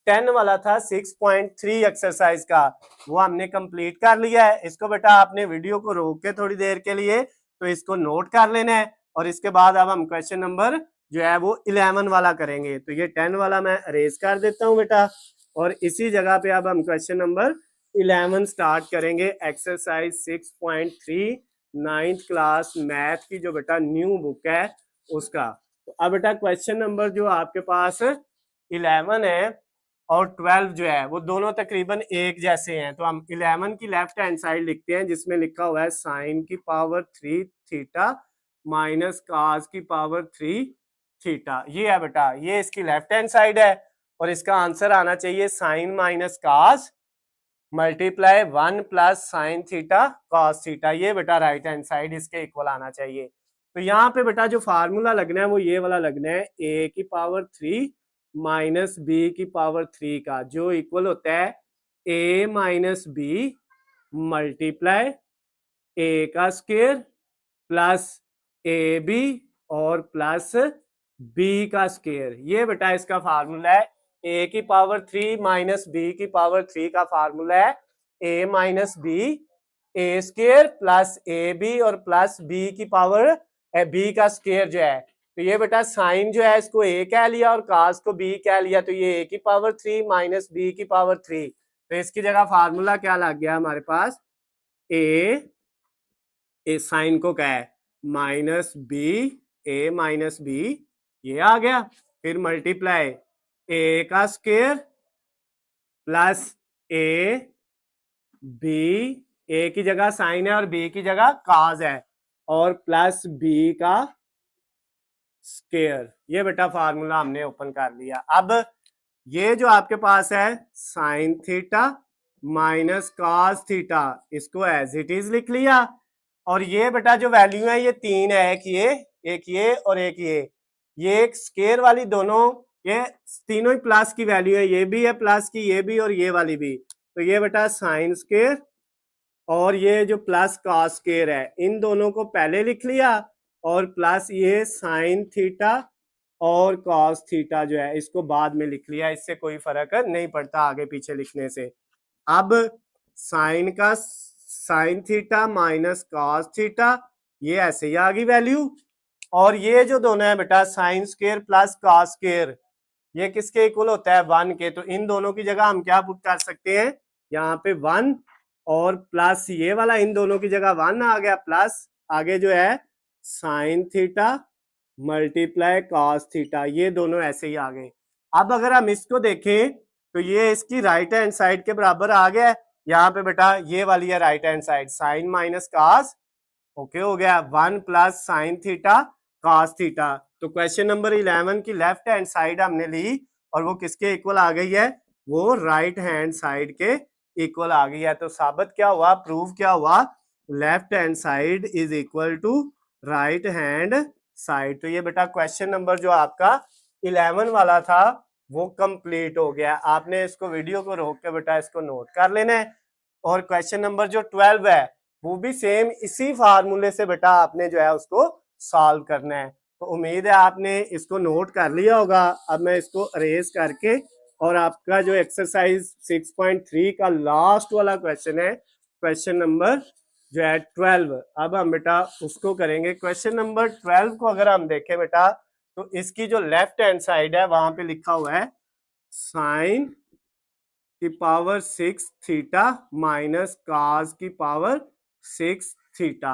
10 वाला था 6.3 एक्सरसाइज का वो हमने कंप्लीट कर लिया है। इसको बेटा आपने वीडियो को रोक के थोड़ी देर के लिए तो इसको नोट कर लेना है और इसके बाद अब हम क्वेश्चन नंबर जो है वो 11 वाला करेंगे। तो ये 10 वाला मैं अरेज कर देता हूं बेटा और इसी जगह पे अब हम क्वेश्चन नंबर 11 स्टार्ट करेंगे। एक्सरसाइज 6.3 9th क्लास मैथ की जो बेटा न्यू बुक है उसका। तो अब बेटा क्वेश्चन नंबर जो आपके पास 11 है और 12 जो है वो दोनों तकरीबन एक जैसे हैं, तो हम 11 की लेफ्ट हैंड साइड लिखते हैं जिसमें लिखा हुआ है साइन की पावर 3 थीटा माइनस कास की पावर 3 थीटा। ये है बेटा ये इसकी लेफ्ट हैंड साइड है और इसका आंसर आना चाहिए sine minus cos multiply 1 plus sine theta cos theta. ये बेटा राइट हैंड साइड इसके इक्वल आना चाहिए। तो यहाँ पे बेटा जो फार्मूला लगना है वो ये वाला लगना है ए की पावर 3 माइनस बी की पावर 3 का, जो इक्वल होता है A minus B multiply A का स्क्वायर प्लस ए बी और प्लस बी का स्क्वायर। ये बेटा इसका फार्मूला है। ए की पावर 3 माइनस बी की पावर 3 का फार्मूला है A minus B A square plus A B और प्लस बी की पावर बी का स्क्वायर जो है। तो ये बेटा साइन जो है इसको ए कह लिया और कास को बी कह लिया, तो ये ए की पावर 3 माइनस बी की पावर 3। तो इसकी जगह फार्मूला क्या लग गया हमारे पास ए साइन को क्या है minus B A minus B ये आ गया, फिर मल्टीप्लाई ए का स्क्वायर प्लस ए बी, ए की जगह साइन है और बी की जगह काज है और प्लस बी का स्क्वायर। ये बेटा फार्मूला हमने ओपन कर लिया। अब ये जो आपके पास है sine theta minus cos theta इसको एज इट इज लिख लिया और ये बेटा जो वैल्यू है ये 3 है, एक ये और एक ये एक स्क्वायर वाली दोनों ये तीनों ही प्लस की वैल्यू है, ये भी है प्लस की ये भी और ये वाली भी। तो ये बेटा साइन स्क्वायर और ये जो प्लस कॉस स्क्वायर है इन दोनों को पहले लिख लिया और प्लस ये साइन थीटा और कॉस थीटा जो है इसको बाद में लिख लिया, इससे कोई फर्क नहीं पड़ता आगे पीछे लिखने से। अब साइन का sign theta minus cos theta ये ऐसे ही आ गई वैल्यू और ये जो दोनों है बेटा sign square plus cos square, ये किसके इक्वल होता है 1 के। तो इन दोनों की जगह हम क्या पुट कर सकते हैं, यहाँ पे 1 और प्लस ये वाला इन दोनों की जगह 1 आ गया, प्लस आगे जो है sine theta multiply cos theta, ये दोनों ऐसे ही आ गए। अब अगर हम इसको देखें तो ये इसकी राइट हैंड साइड के बराबर आ गया है। यहाँ पे बेटा ये वाली है right hand side, sine minus cos, okay हो गया 1 plus sine theta cos theta. तो क्वेश्चन नंबर 11 की लेफ्ट हैंड साइड हमने ली और वो किसके इक्वल आ गई है, वो राइट हैंड साइड के इक्वल आ गई है। तो साबित क्या हुआ, प्रूव क्या हुआ, left hand side is equal to right hand side. तो ये बेटा क्वेश्चन नंबर जो आपका 11 वाला था वो कंप्लीट हो गया। आपने इसको वीडियो को रोक के बेटा इसको नोट कर लेना है। और क्वेश्चन नंबर जो 12 है वो भी सेम इसी फार्मूले से बेटा आपने जो है उसको सॉल्व करना है। तो उम्मीद है आपने इसको नोट कर लिया होगा। अब मैं इसको अरेज करके और आपका जो एक्सरसाइज 6.3 का लास्ट वाला क्वेश्चन है, क्वेश्चन नंबर जो है 12, अब हम बेटा उसको करेंगे। क्वेश्चन नंबर 12 को अगर हम देखें बेटा तो इसकी जो लेफ्ट हैंड साइड है वहां पे लिखा हुआ है साइन की पावर 6 थीटा माइनस कॉस की पावर 6 थीटा।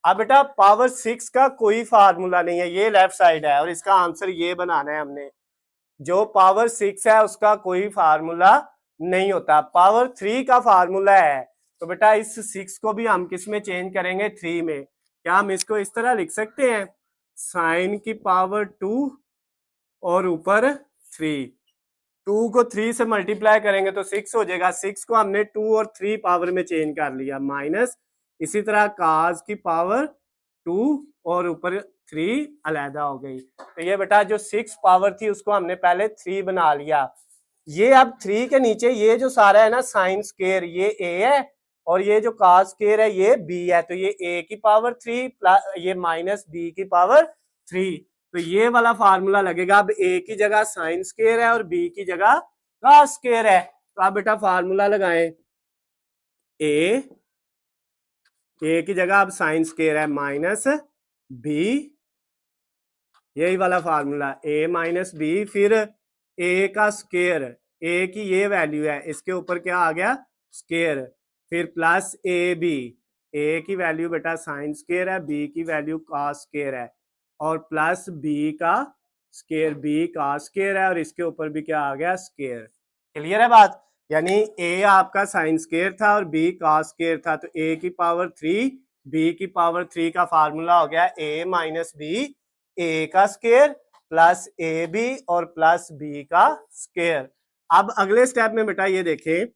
अब बेटा पावर 6 का कोई फार्मूला नहीं है, ये लेफ्ट साइड है और इसका आंसर ये बनाना है हमने। जो पावर 6 है उसका कोई फार्मूला नहीं होता, पावर 3 का फार्मूला है। तो बेटा इस 6 को भी हम किस में चेंज करेंगे, 3 में। क्या हम इसको इस तरह लिख सकते हैं, साइन की पावर 2 और ऊपर 3, 2 को 3 से मल्टीप्लाई करेंगे तो 6 हो जाएगा। 6 को हमने 2 और 3 पावर में चेंज कर लिया, माइनस इसी तरह काज की पावर 2 और ऊपर 3 अलहदा हो गई। तो ये बेटा जो 6 पावर थी उसको हमने पहले 3 बना लिया। ये अब 3 के नीचे ये जो सारा है ना साइन स्क्वायर, ये a है और ये जो काज स्क्वायर है ये b है। तो ये a की पावर 3 प्लस ये माइनस b की पावर 3। तो ये वाला फार्मूला लगेगा। अब a की जगह साइन स्क्वायर है और b की जगह काज स्क्वायर है। तो आप बेटा फार्मूला लगाएं, a की जगह अब साइन स्क्वायर है माइनस b, यही वाला फार्मूला a माइनस b, फिर a का स्क्वायर, a की ये वैल्यू है इसके ऊपर क्या आ गया स्क्वायर, फिर प्लस ab, a की वैल्यू बेटा साइन स्क्वायर है, b की वैल्यू कॉस स्क्वायर है और प्लस b का स्क्वायर, b कॉस स्क्वायर है और इसके ऊपर भी क्या आ गया स्क्वायर। क्लियर है बात, यानी a आपका साइन स्क्वायर था और b कॉस स्क्वायर था। तो a की पावर 3 b की पावर 3 का फार्मूला हो गया a माइनस b, a का स्क्वायर प्लस ए बी और प्लस बी का स्क्वायर। अब अगले स्टेप में बेटा ये देखें,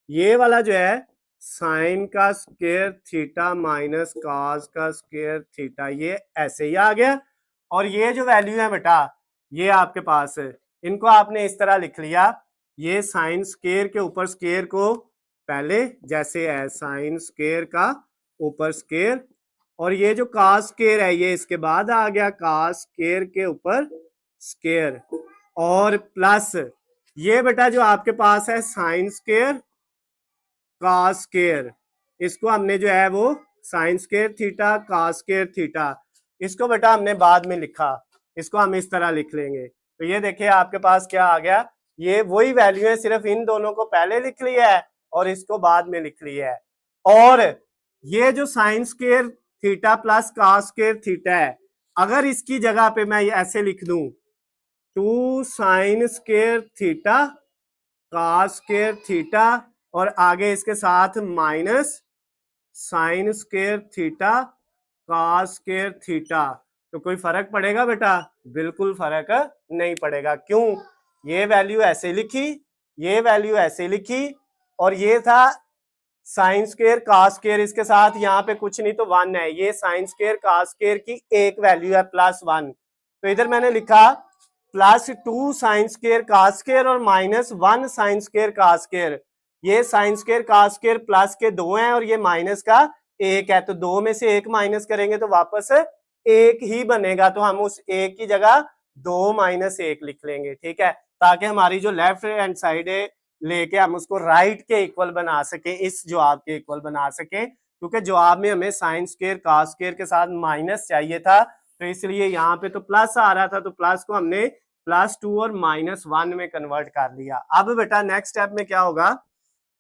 ये वाला जो है साइन का स्क्वायर थीटा माइनस कॉस का स्क्वायर थीटा, ये ऐसे ही आ गया। और ये जो वैल्यू है बेटा ये आपके पास है, इनको आपने इस तरह लिख लिया, ये साइन स्क्वायर के ऊपर स्क्वायर को पहले जैसे है साइन स्क्वायर का ऊपर स्क्वायर, और ये जो कास स्क्वायर है ये इसके बाद आ गया कास स्क्वायर के ऊपर स्क्वायर, और प्लस ये बेटा जो आपके पास है साइन स्क्वायर कास स्क्वायर, इसको हमने जो है वो sine square theta cos square theta, इसको बेटा हमने बाद में लिखा, इसको हम इस तरह लिख लेंगे। तो ये देखिए आपके पास क्या आ गया, ये वही वैल्यू है, सिर्फ इन दोनों को पहले लिख लिया है और इसको बाद में लिख लिया है। और ये जो sign square theta plus cos square theta है, अगर इसकी जगह पे मैं ऐसे लिख दूं 2 sine square theta cos square theta और आगे इसके साथ minus sign square theta cos square theta, तो कोई फर्क पड़ेगा बेटा? बिल्कुल फर्क नहीं पड़ेगा। क्यों? ये वैल्यू ऐसे लिखी, ये वैल्यू ऐसे लिखी, और ये था साइन स्क्वायर कॉस स्क्वायर, इसके साथ यहाँ पे कुछ नहीं तो 1 है, ये साइन स्क्वायर कॉस स्क्वायर की एक वैल्यू है प्लस 1, तो इधर मैंने लिखा plus 2 sine square cos square और minus 1 sine square cos square. ये sine square cos square plus के 2 हैं और ये माइनस का 1 है, तो 2 में से 1 माइनस करेंगे तो वापस 1 ही बनेगा, तो हम उस 1 की जगह 2 माइनस 1 लिख लेंगे, ठीक है, ताकि हमारी जो लेफ्ट हैंड साइड है लेके हम उसको राइट के इक्वल बना सके, इस जवाब के इक्वल बना सके, क्योंकि जवाब में हमें साइन स्क्वायर कॉस स्क्वायर के साथ माइनस चाहिए था, तो तो इसलिए यहाँ पे तो प्लस आ रहा था, तो प्लस को हमने +2 और -1 में कन्वर्ट कर लिया। अब बेटा नेक्स्ट स्टेप में क्या होगा,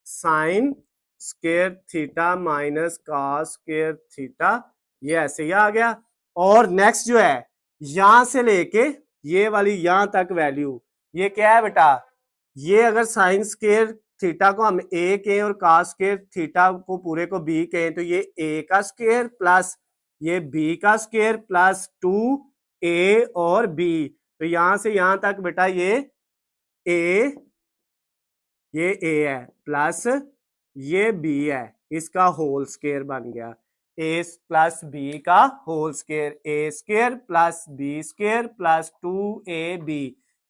sign square theta minus cos square theta, ये ऐसे ही आ गया। और नेक्स्ट जो है यहां से लेके ये वाली यहां तक वैल्यू, ये क्या है बेटा, ये अगर साइन स्क्वायर थीटा को हम ए कहें और कॉस स्क्वायर थीटा को पूरे को बी कहें, तो ये ए का स्क्वायर प्लस ये बी का स्क्वायर प्लस 2a और b, तो यहां से यहां तक बेटा ये a है प्लस ये b है, इसका होल स्क्वायर बन गया, a प्लस b का whole square, a square plus b square plus 2ab,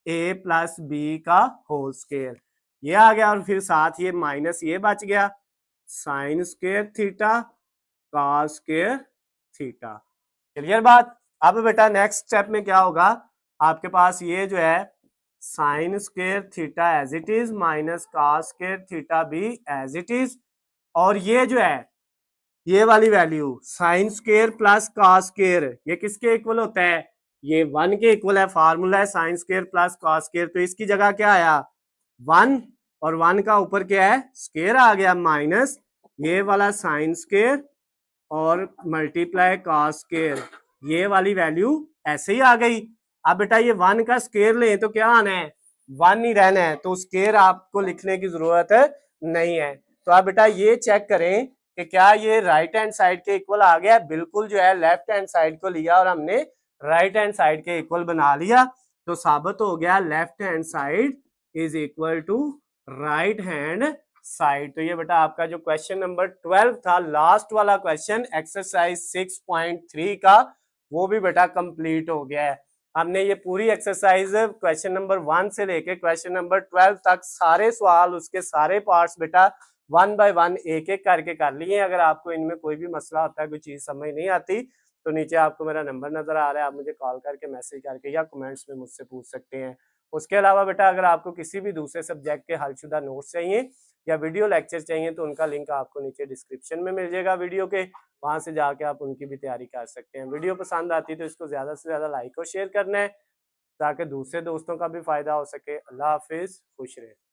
a plus b का होल स्क्वायर, ये आ गया। और फिर साथ ये माइनस ये बच गया, sign square theta cos square theta. Clear बात। अब बेटा नेक्स्ट स्टेप में क्या होगा, आपके पास ये जो है sine square theta as it is minus cos square theta भी एज इट इज, और ये जो है ये वाली value sine square plus cos square, ये किसके इक्वल होता है, ये 1 के इक्वल है, फार्मूला है sine square plus cos square, तो इसकी जगह क्या आया 1, और 1 का ऊपर क्या है स्क्वायर आ गया, माइनस ये वाला साइन स्क्वायर और मल्टीप्लाई कॉस स्क्वायर, ये वाली वैल्यू ऐसे ही आ गई। अब बेटा ये 1 का स्क्वायर ले तो क्या आना है 1 ही रहना है, तो स्क्वायर आपको लिखने की जरूरत नहीं है। तो आप बेटा ये चेक करें कि क्या ये राइट हैंड साइड के इक्वल आ गया, बिल्कुल जो है लेफ्ट हैंड साइड को लिया और हमने राइट हैंड साइड के इक्वल बना लिया, तो साबित हो गया left hand side is equal to right hand side. तो ये बेटा आपका जो क्वेश्चन नंबर 12 था, लास्ट वाला क्वेश्चन एक्सरसाइज 6.3 का, वो भी बेटा कंप्लीट हो गया है। हमने ये पूरी एक्सरसाइज क्वेश्चन नंबर 1 से लेके क्वेश्चन नंबर 12 तक सारे सवाल उसके सारे पार्ट्स बेटा 1 बाय 1 एक एक करके कर लिए। अगर आपको इनमें कोई भी मसला होता है, कोई चीज समझ नहीं आती, तो नीचे आपको मेरा नंबर नजर आ रहा है, आप मुझे कॉल करके मैसेज करके या कमेंट्स में मुझसे पूछ सकते हैं। उसके अलावा बेटा अगर आपको किसी भी दूसरे सब्जेक्ट के हलशुदा नोट्स चाहिए या वीडियो लेक्चर चाहिए, तो उनका लिंक आपको नीचे डिस्क्रिप्शन में मिल जाएगा वीडियो के, वहां से जाके आप उनकी भी तैयारी कर सकते हैं। वीडियो पसंद आती है तो इसको ज्यादा से ज्यादा लाइक और शेयर करना है, ताकि दूसरे दोस्तों का भी फायदा हो सके। अल्लाह हाफिज, खुश रहे।